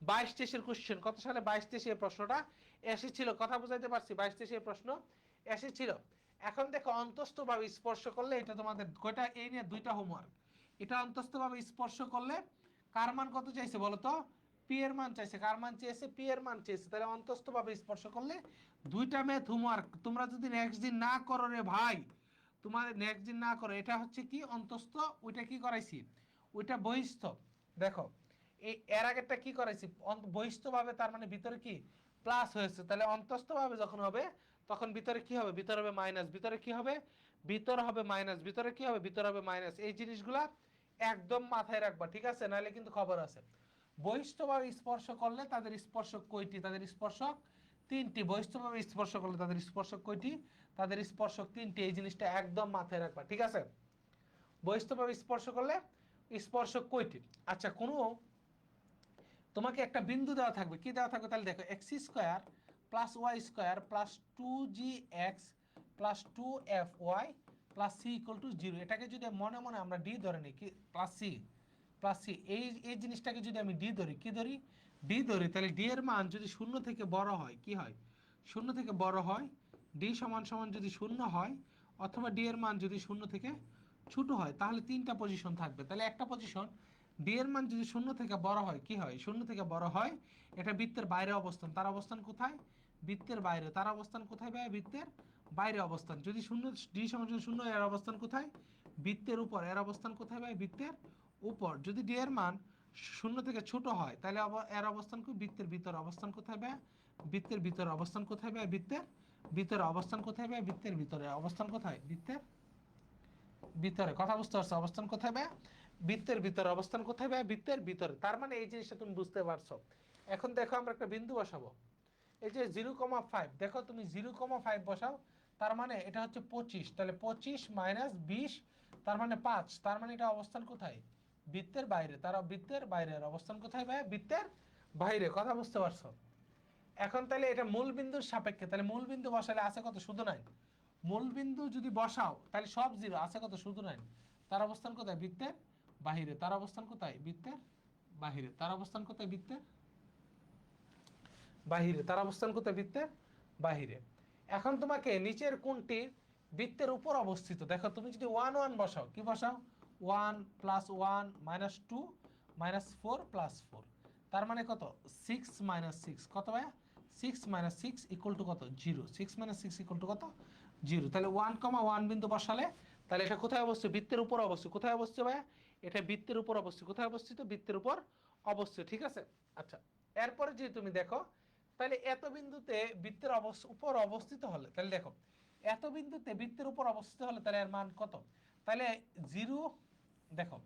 22-23 এর কোশ্চেন। কত সালে 22-23 এই প্রশ্নটা এসেছিল, কথা বুঝাইতে পারছি? 22-23 এই প্রশ্ন এসেছিল। এখন দেখো অন্তস্থভাবে স্পর্শ করলে, এটা তোমাদের কয়টা, এই নিয়ে দুইটা হোমওয়ার্ক। এটা অন্তস্থভাবে স্পর্শ করলে কার মান কত চাইছে বলো তো, পি এর মান চাইছে। কার মান চেয়েছে, পি এর মান চেয়েছে। তাহলে অন্তস্থভাবে স্পর্শ করলে দুইটা ম্যাথ হোমওয়ার্ক। তোমরা যদি নেক্সট দিন না করো রে ভাই, তোমাদের নেক্সট দিন না করো, এটা হচ্ছে কি অন্তস্থ, ওইটা কি করাইছি, ওইটা বহিস্থ। দেখো এই এর আগেরটা কি করাইছি বহিস্থভাবে, তার মানে ভিতরে কি প্লাস হয়েছে, তাহলে অন্তস্থভাবে যখন হবে তখন ভিতরে কি হবে, ভিতরে হবে মাইনাস, ভিতরে কি হবে, ভিতরে হবে মাইনাস, ভিতরে কি হবে, ভিতরে হবে মাইনাস। এই জিনিসগুলা একদম মাথায় রাখবা, ঠিক আছে? নাহলে কিন্তু খবর আছে। বহিস্থভাবে স্পর্শ করলে তাদের স্পর্শক কয়টি, তাদের স্পর্শক 3টি। বহিস্থভাবে স্পর্শ করলে তাদের স্পর্শক কয়টি, তাদের স্পর্শক 3টি। এই জিনিসটা একদম মাথায় রাখবা, ঠিক আছে? বহিস্থভাবে স্পর্শ করলে স্পর্শক কয়টি। আচ্ছা, কোনো তোমাকে একটা বিন্দু দেওয়া থাকবে, কি দেওয়া থাকবে, তাহলে দেখো x square plus y square plus 2gx plus 2fy plus c equal to 0। এটাকে যদি মনে মনে আমরা ডি ধরে নিই, কি প্লাস সি, প্লাস সি, এই জিনিসটাকে যদি আমি ডি ধরি, কি ধরি, ডি ধরি, তাহলে ডি এর মান যদি শূন্য থেকে বড় হয়, কি হয়, শূন্য থেকে বড় হয়, ডি সমান সমান যদি শূন্য হয়, অথবা ডি এর মান যদি শূন্য থেকে ছোট হয়, তাহলে তিনটা পজিশন থাকবে। তাহলে একটা পজিশন ডি এর মান যদি শূন্য থেকে বড় হয়, কি হয়, শূন্য থেকে বড় হয়, এটা বৃত্তের বাইরে অবস্থান। তার অবস্থান কোথায়, বৃত্তের বাইরে। তার অবস্থান কোথায় ভাই, বৃত্তের বাইরে অবস্থান। যদি শূন্য, ডি সমান শূন্য, এর অবস্থান কোথায়, বৃত্তের উপর। এর অবস্থান কোথায় ভাই, বৃত্তের উপর। যদি ডি এর মান শূন্য থেকে ছোট হয়, তাহলে এর অবস্থান কি, বৃত্তের ভিতরে। অবস্থান কোথায় ভাই, বৃত্তের ভিতরে। অবস্থান কোথায় ভাই, বৃত্তের ভিতরে। অবস্থান কোথায় ভাই, বৃত্তের ভিতরে। অবস্থান কোথায়, বৃত্তের ভিতরে। কথা বুঝতে পারছো? অবস্থান কোথায় ভাই, বৃত্তের ভিতরে। অবস্থান কোথায় ভাই, বৃত্তের ভিতরে। তার মানে এই জিনিসটা তুমি বুঝতে পারছো। এখন দেখো আমরা একটা বিন্দু বসাবো, এই যে 0,5, দেখো তুমি 0,5 বসাও, তার মানে এটা হচ্ছে 25, তাহলে 25 মাইনাস 20, তার মানে 5, তার মানে এটা অবস্থান কোথায়, বৃত্তের বাইরে। তারা বৃত্তের বাইরে। অবস্থান কোথায় ভাই, বৃত্তের বাইরে। কথা বুঝতে পারছো? এখন তাহলে এটা মূল বিন্দুর সাপেক্ষে, তাহলে মূল বিন্দু বসালে আছে কত, শুধু 9। মূল বিন্দু যদি বসাও তাহলে সব 0, আছে কত, শুধু 9। তার অবস্থান কোথায়, বৃত্তের বাহিরে। তার অবস্থান কোথায়, বৃত্তের বাহিরে। তার অবস্থান কোথায়, বৃত্তের বাহিরে। তার অবস্থান কোথায়, বৃত্তের বাহিরে। এখন তোমাকে নিচের কোণটি বৃত্তের উপর অবস্থিত। দেখো তুমি যদি 1 1 বসাও, কি বসাও, 1 প্লাস 1 মাইনাস 2 মাইনাস 4 প্লাস 4, তার মানে কত 6 মাইনাস 6, কত ভাইয়া 6 মাইনাস 6 ইকুয়াল টু কত 0। 6 মাইনাস 6 ইকুয়াল টু কত 0। তাহলে 1,1 বিন্দু বসালে তাহলে এটা কোথায় অবস্থিত, বৃত্তের উপর অবস্থিত। কোথায় অবস্থিত ভাইয়া, এটা বৃত্তের উপর অবস্থিত। কোথায় অবস্থিত, বৃত্তের উপর অবস্থিত, ঠিক আছে? আচ্ছা, এরপরে যদি তুমি দেখো, তাহলে এত বিন্দুতে বৃত্তের উপর অবস্থিত হলে, তাহলে দেখো এত বিন্দুতে বৃত্তের উপর অবস্থিত হলে তাহলে এর মান কত, তাহলে 0, দেখো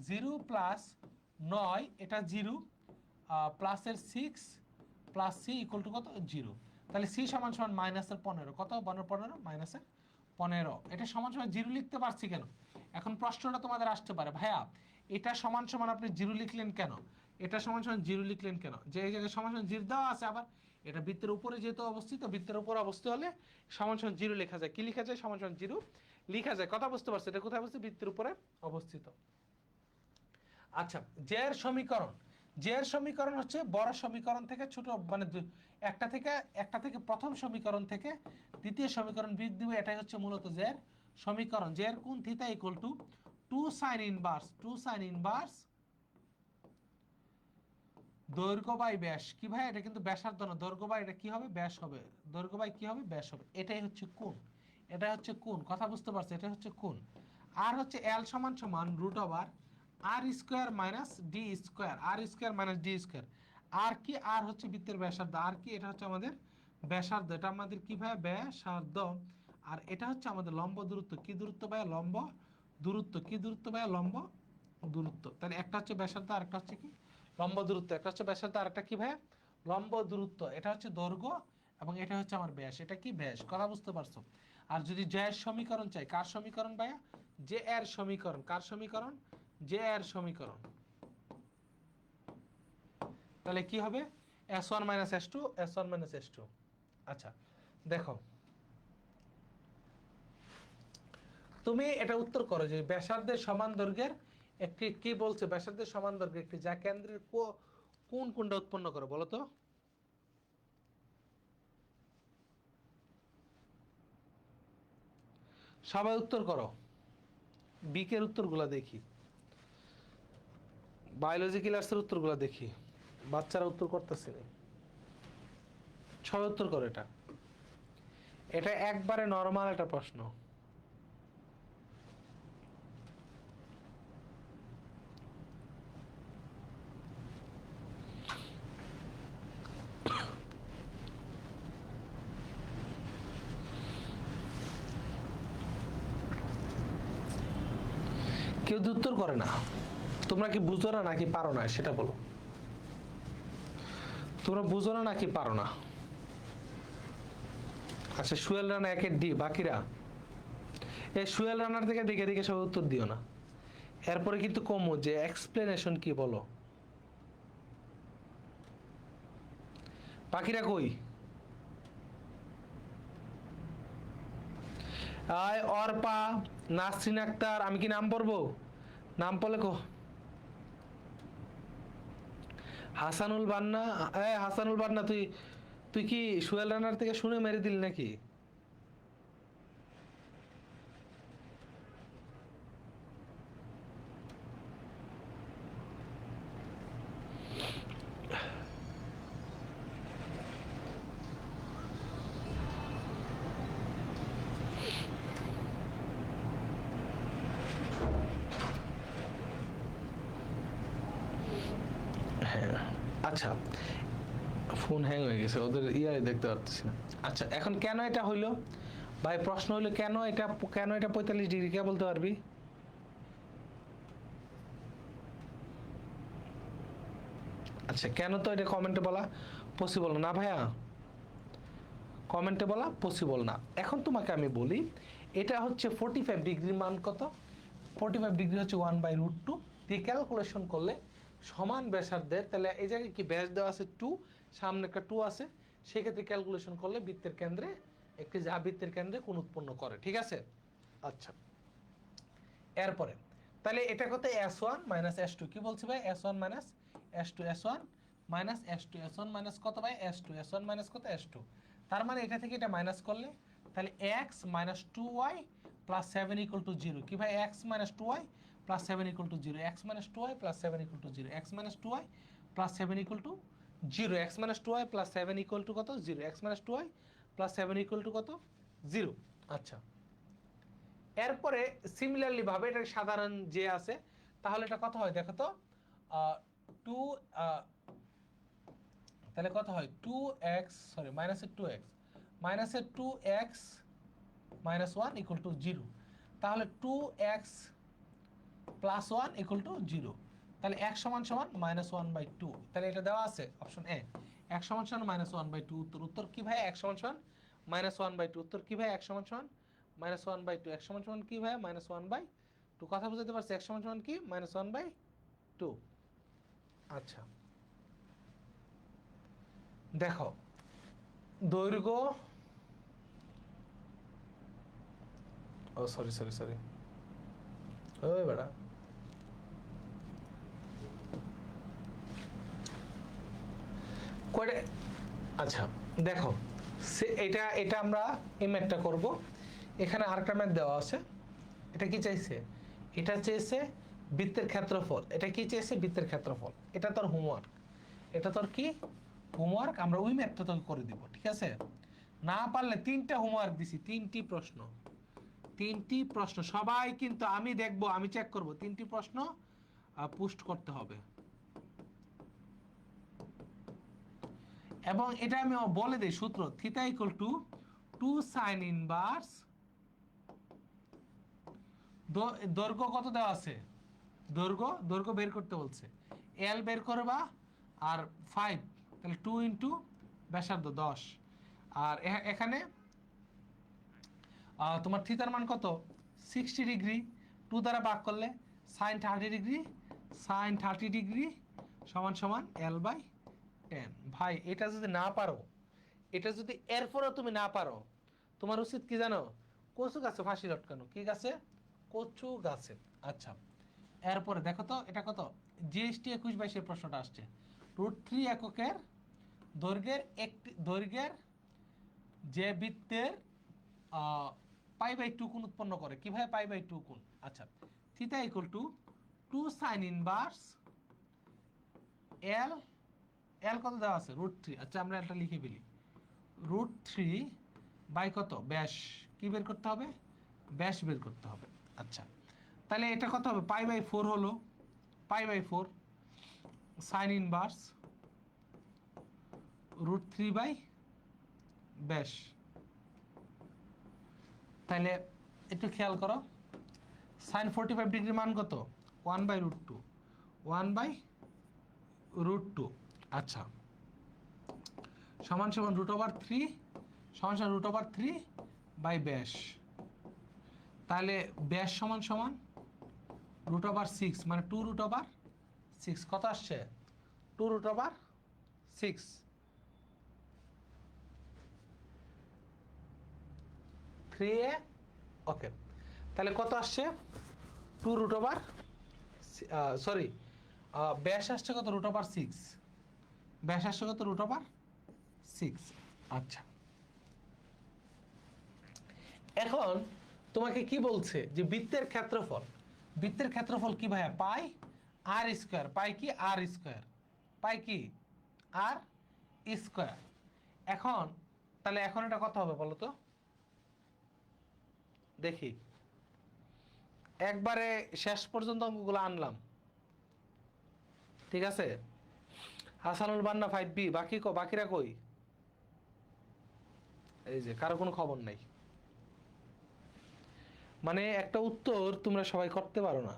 0 প্লাস 9, এটা 0, প্লাসের 6 প্লাস সি ইকুয়াল টু কত 0। তাহলে সি সমান সমান মাইনাসের 15, কত 15 মাইনাসের 15, এটা সমান সমান 0 লিখতে পারছি কেন? এখন প্রশ্নটা তোমাদের আসতে পারে, ভাইয়া এটা সমান সমান আপনি 0 লিখলেন কেন, এটা সমান সমান 0 লিখলেন কেন? যে এই জায়গায় সমান সমান 0 দেওয়া আছে, আবার এটা বৃত্তের উপরে যেহেতু অবস্থিত, বৃত্তের উপর অবস্থিত হলে সমান সমান 0 লেখা যায়। কি লেখা যায়, সমান সমান 0 লেখা যায়। কথা বুঝতে পারছো? এটা কোথায় অবস্থিত, বৃত্তের উপরে অবস্থিত। আচ্ছা, জের সমীকরণ, জের সমীকরণ হচ্ছে বড় সমীকরণ থেকে ছোট, মানে একটা থেকে প্রথম সমীকরণ থেকে দ্বিতীয় সমীকরণ বৃদ্ধি দিবে, এটাই হচ্ছে মূলত জের সমীকরণ। জের কোণ theta equal to 2 sin inverse দৈর্ঘ্য বাই ব্যাস কি ভাই, এটা কিন্তু ব্যাসার্ধ না, দৈর্ঘ্য বাই এটা কি হবে, ব্যাস হবে, দৈর্ঘ্য বাই কি হবে, ব্যাস হবে, এটাই হচ্ছে কোণ, এটা হচ্ছে কোণ, কথা বুঝতে পারছো, এটা হচ্ছে কোণ। আর হচ্ছে এল সমান সমান রুট ওভার আর স্কোয়ার মাইনাস ডি স্কোয়ার, আর স্কোয়ার মাইনাস ডি স্কোয়ার। আর কি, আর হচ্ছে বৃত্তের ব্যাসার্ধ, আর কি, এটা হচ্ছে আমাদের ব্যাসার্ধ, এটা আমাদের কি ভাই, ব্যাসার্ধ। আর এটা হচ্ছে আমাদের লম্ব দূরত্ব, কি দূরত্ব ভাই, লম্ব দূরত্ব, কি দূরত্ব ভাই, লম্ব দূরত্ব। তাহলে একটা হচ্ছে ব্যাসার্ধ আর একটা হচ্ছে কি, লম্ব দূরত্ব, একটা হচ্ছে ব্যাসার্ধ আর একটা কি ভাই, লম্ব দূরত্ব। এটা হচ্ছে দৈর্ঘ্য এবং এটা হচ্ছে আমার ব্যাস, এটা কি ব্যাস, কথা বুঝতে পারছো। আর যদি জে এর সমীকরণ চাই, কার সমীকরণ ভাইয়া, জে এর সমীকরণ, কার সমীকরণ, জে এর সমীকরণ, তাহলে কি হবে, S one minus S two, S one minus S two. আচ্ছা দেখো, তুমি এটা উত্তর করো যে ব্যাসার্ধের সমান দৈর্ঘ্যের একটি, কি বলছে, ব্যাসার্ধের সমান দৈর্ঘ্যের একটি যা কেন্দ্রের কোন কোনটা উৎপন্ন করো বলো তো। সবাই উত্তর করো, বিকের উত্তরগুলো দেখি, বায়োলজি ক্লাসের উত্তরগুলো দেখি, বাচ্চারা উত্তর করতেছে না, সবাই উত্তর করো। এটা এটা একবারে নরমাল একটা প্রশ্ন। কেউ তো উত্তর করে না, তোমরা কি বুঝো না নাকি পারো না সেটা বলো, তোমরা বুঝো না নাকি পারো না। আচ্ছা সুয়েল রানা একের ডি, বাকিরা এই সুয়েল রানার থেকে দেখে দেখে সব উত্তর দিও না, এরপরে কিন্তু কমো যে এক্সপ্লেনেশন কি বলো। বাকিরা কই, আয় অর্পা, নাসরিন আক্তার, আমি কি নাম পড়বো, নাম পড়লে কো, হাসানুল বান্না, হাসানুল বান্না, তুই তুই কি সুয়েল রানার থেকে শুনে মেরে দিলি নাকি। হ্যাঁ আচ্ছা, ফোন হ্যাং হয়ে গেছে, ওদের ইয়ারে দেখতে পারতেছি না। আচ্ছা এখন কেন এটা হইলো ভাই, প্রশ্ন হইলো কেন এটা, কেন এটা 45 ডিগ্রি, কে বলতে পারবি। আচ্ছা কেন, তো এটা কমেন্টে বলা পসিবল না ভাইয়া, কমেন্টে বলা পসিবল না। এখন তোমাকে আমি বলি, এটা হচ্ছে 45 ডিগ্রির মান কত, 45 ডিগ্রি হচ্ছে 1/√2 দিয়ে ক্যালকুলেশন করলে সমান ব্যাসার্ধের, তাহলে এই জায়গায় কি ব্যাস দেওয়া আছে 2, সামনে একটা 2 আছে, সেক্ষেত্রে ক্যালকুলেশন করলে বৃত্তের কেন্দ্রে একটি যা বৃত্তের কেন্দ্রে কোণ উৎপন্ন করে, ঠিক আছে। আচ্ছা এরপরে তাহলে এটা কত, S1 মাইনাস S2, কি বলছি ভাই, S1 minus S2, S1 minus S2, S1 minus কত ভাই, S2, S1 মাইনাস কত, S2। তার মানে এটা থেকে এটা মাইনাস করলে তাহলে x minus 2y plus 7 equal to 0, কি ভাই, x minus 2y plus 7 equal to 0, x minus 2y plus 7 equal to 0, x minus 2y plus 7 equal to 0, x minus 2y plus 7 equal to কত, 0, x minus 2y plus 7 equal to কত, 0। আচ্ছা এরপরে similarly ভাবে এটা সাধারণ যে আছে, তাহলে এটা কত হয় দেখো তো, 2 তাহলে কত হয়, 2x সরি মাইনাসের 2x, মাইনাসের 2x মাইনাস 1 ইকুয়াল টু 0, তাহলে 2x প্লাস 1 ইকুয়াল টু 0, তাহলে x সমান সমান -1/2, তাহলে এটা দেওয়া আছে অপশন এ, x সমান সমান -1/2, উত্তর, উত্তর কি ভাই, x সমান সমান -1/2, উত্তর কি ভাই, x সমান সমান -1/2, x সমান সমান কি ভাই, -1/2, কথা বুঝতে পারছি, x সমান সমান কি, -1/2। আচ্ছা দেখো দৈর্ঘ্য, ও সরি সরি সরি, ওই বেটা করে, আচ্ছা দেখো এটা এটা আমরা এই ম্যাথটা করব, এখানে আরেকটা ম্যাথ দেওয়া আছে, এটা কি চাইছে, এটা চেয়েছে বৃত্তের ক্ষেত্রফল, এটা কি চেয়েছে, বৃত্তের ক্ষেত্রফল, এটা তোর হোমওয়ার্ক, এটা তোর কি হোমওয়ার্ক, আমরা ওই ম্যাথটা তোকে করে দিব, ঠিক আছে? না পারলে 3টা হোমওয়ার্ক দিছি, 3টি প্রশ্ন সবাই কিন্তু আমি দেখবো, আমি চেক করব, 3টি প্রশ্ন পোস্ট করতে হবে। এবং এটা আমি বলে দেই সূত্র, theta equal to 2 sine inverse, দৈর্ঘ্য কত দেওয়া আছে, দৈর্ঘ্য বের করতে বলছে, এল বের করবা, আর 5, তাহলে 2 ইন্টু ব্যাসার্ধ 10, আর এখানে তোমার থিতার মান কত, 60 ডিগ্রি, 2 দ্বারা ভাগ করলে সাইন 30 ডিগ্রি, সাইন 30 ডিগ্রি সমান সমান L/10। ভাই এটা যদি না পারো, এটা যদি এরপরও তুমি না পারো, তোমার উচিত কি জানো, কচু গাছে ফাঁসি লটকানো। কি গাছে? কচু গাছে। আচ্ছা, এরপরে দেখো তো এটা কত, জিএসটি 21/22 এর প্রশ্নটা আসছে। √3 এককের দৈর্ঘ্যের যে বৃত্তের π/2 কোণ উৎপন্ন করে, কিভাবে π/2 কোণ? আচ্ছা, theta equal to 2 sine inverse L কত দেওয়া আছে, √3। আচ্ছা, আমরা এটা লিখে ফেলি, √3 বাই কত, ব্যাস। কি বের করতে হবে, ব্যাস বের করতে হবে। আচ্ছা, তাহলে এটা কত হবে, π/4 হলো, π/4 সাইন ইনভার্স √3 বাই ব্যাস। তাহলে একটু খেয়াল করো, সাইন 45 ডিগ্রি মান কত, 1/√2, 1/√2। আচ্ছা, সমান সমান √3, সমান সমান √3 বাই ব্যাস। তাহলে ব্যাস সমান সমান √6, মানে 2√6। কত আসছে, 2√6। ওকে, তাহলে কত আসছে, 2√, সরি, ব্যাস আসছে কত, √6, ব্যাস আসছে কত, √6। আচ্ছা, এখন তোমাকে কি বলছে যে বৃত্তের ক্ষেত্রফল কি ভাইয়া, পাই আর স্কয়ার, পাই কি আর স্কয়ার, পাই কি আর স্কয়ার। এখন তাহলে এখন এটা কত হবে বলো তো, দেখি একবারে শেষ পর্যন্ত অঙ্কগুলো আনলাম, ঠিক আছে? হাসানুল বান্না 5B, বাকিরা কই? এই যে কারো কোনো খবর নাই, মানে একটা উত্তর তোমরা সবাই করতে পারো না।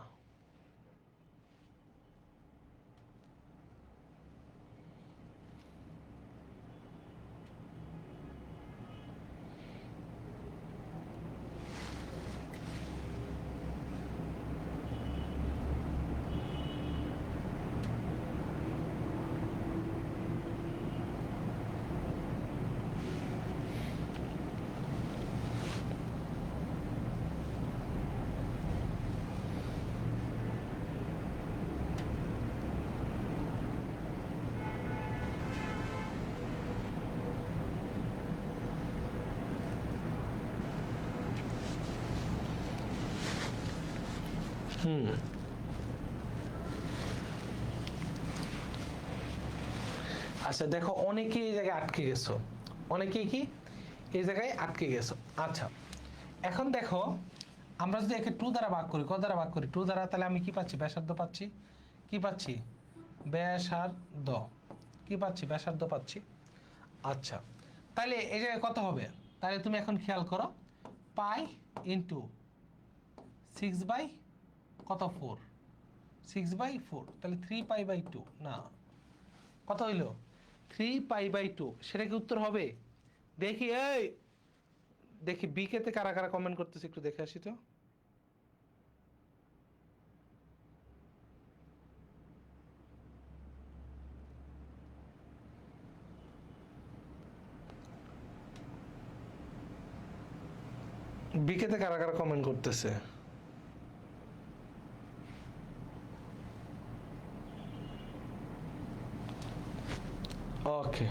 আচ্ছা, দেখো অনেকেই এই জায়গায় আটকে গেছো, অনেকেই কি এই জায়গায় আটকে গেছো। আচ্ছা, এখন দেখো আমরা যদি একে 2 দ্বারা ভাগ করি, কত দ্বারা ভাগ করি, 2 দ্বারা, তাহলে আমি কি পাচ্ছি, ব্যাসার্ধ পাচ্ছি। কি পাচ্ছি, ব্যাসার্ধ। কি পাচ্ছি, ব্যাসার্ধ পাচ্ছি। আচ্ছা, তাহলে এই জায়গায় কত হবে, তাহলে তুমি এখন খেয়াল করো, পাই ইন্টু 6/, কত 4, 6/4, তাহলে 3π/2, না কত হইলো, 3π/2। সেটা কি উত্তর হবে? দেখি, এই দেখি বিকেতে কারা কারা কমেন্ট করতেছে, একটু দেখে আসি তো। বিকেতে কারা কারা কমেন্ট করতেছে, ওকে,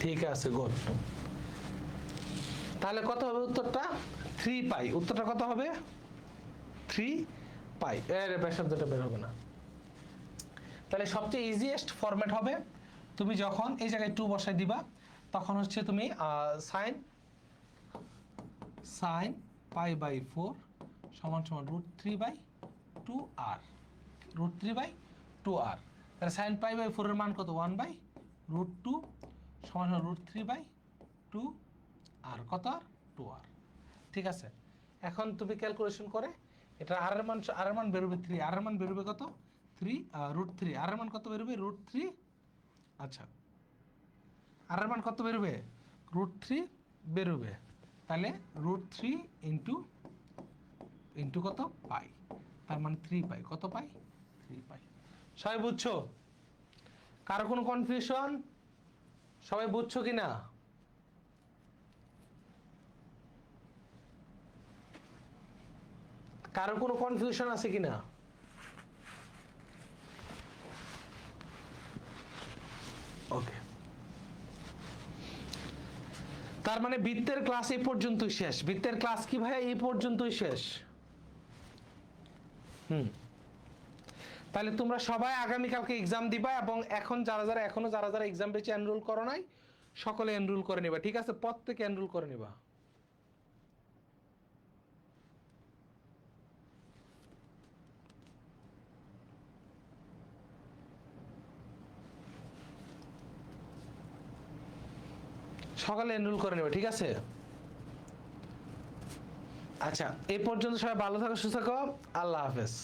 ঠিক আছে, গুড। তাহলে কত হবে উত্তরটা, 3 পাই। উত্তরটা কত হবে? 3 পাই। এর ব্যাসার্ধটা বের হবে না। তাহলে সবচেয়ে ইজিয়েস্ট ফরম্যাট হবে তুমি যখন এই জায়গায় 2 বসাই দিবা, তখন হচ্ছে তুমি সাইন পাই বাই 4 সমান সমান √3/2r, √3/2r। তাহলে সাইন পাই বাই 4 এর মান কত? 1/√2 সমান সমান √3/2r, কত আর? 2r। ঠিক আছে, এখন তুমি ক্যালকুলেশন করে এটা আর এর মান বেরোবে 3, আর এর মান বেরোবে কত? 3 √3, আর এর মান কত বেরোবে? √3। আচ্ছা, আর এর মান কত বেরোবে? √3 বেরোবে। তাহলে √3 ইন্টু কত? পাই। তার মানে 3 পাই। কত পাই? 3 পাই। সবাই বুঝছো? কারো কোনো কনফিউশন? সবাই বুঝছো কিনা? কারো কোনো কনফিউশন আছে কিনা? ওকে, তার মানে বৃত্তের ক্লাস এই পর্যন্তই শেষ। বৃত্তের ক্লাস কি ভাই? এই পর্যন্তই শেষ। তাহলে তোমরা সবাই আগামীকালকে এক্সাম দিবা, এবং এখন যারা যারা এক্সাম পেয়েছে এনরোল করো নাই, সকলে এনরোল করে নিবা। ঠিক আছে, প্রত্যেকে এনরোল করে নিবা। সকালে এনরোল করে নেবে। ঠিক আছে, আচ্ছা এই পর্যন্ত সবাই ভালো থাকো, সুস্থ থাকো। আল্লাহ হাফেজ।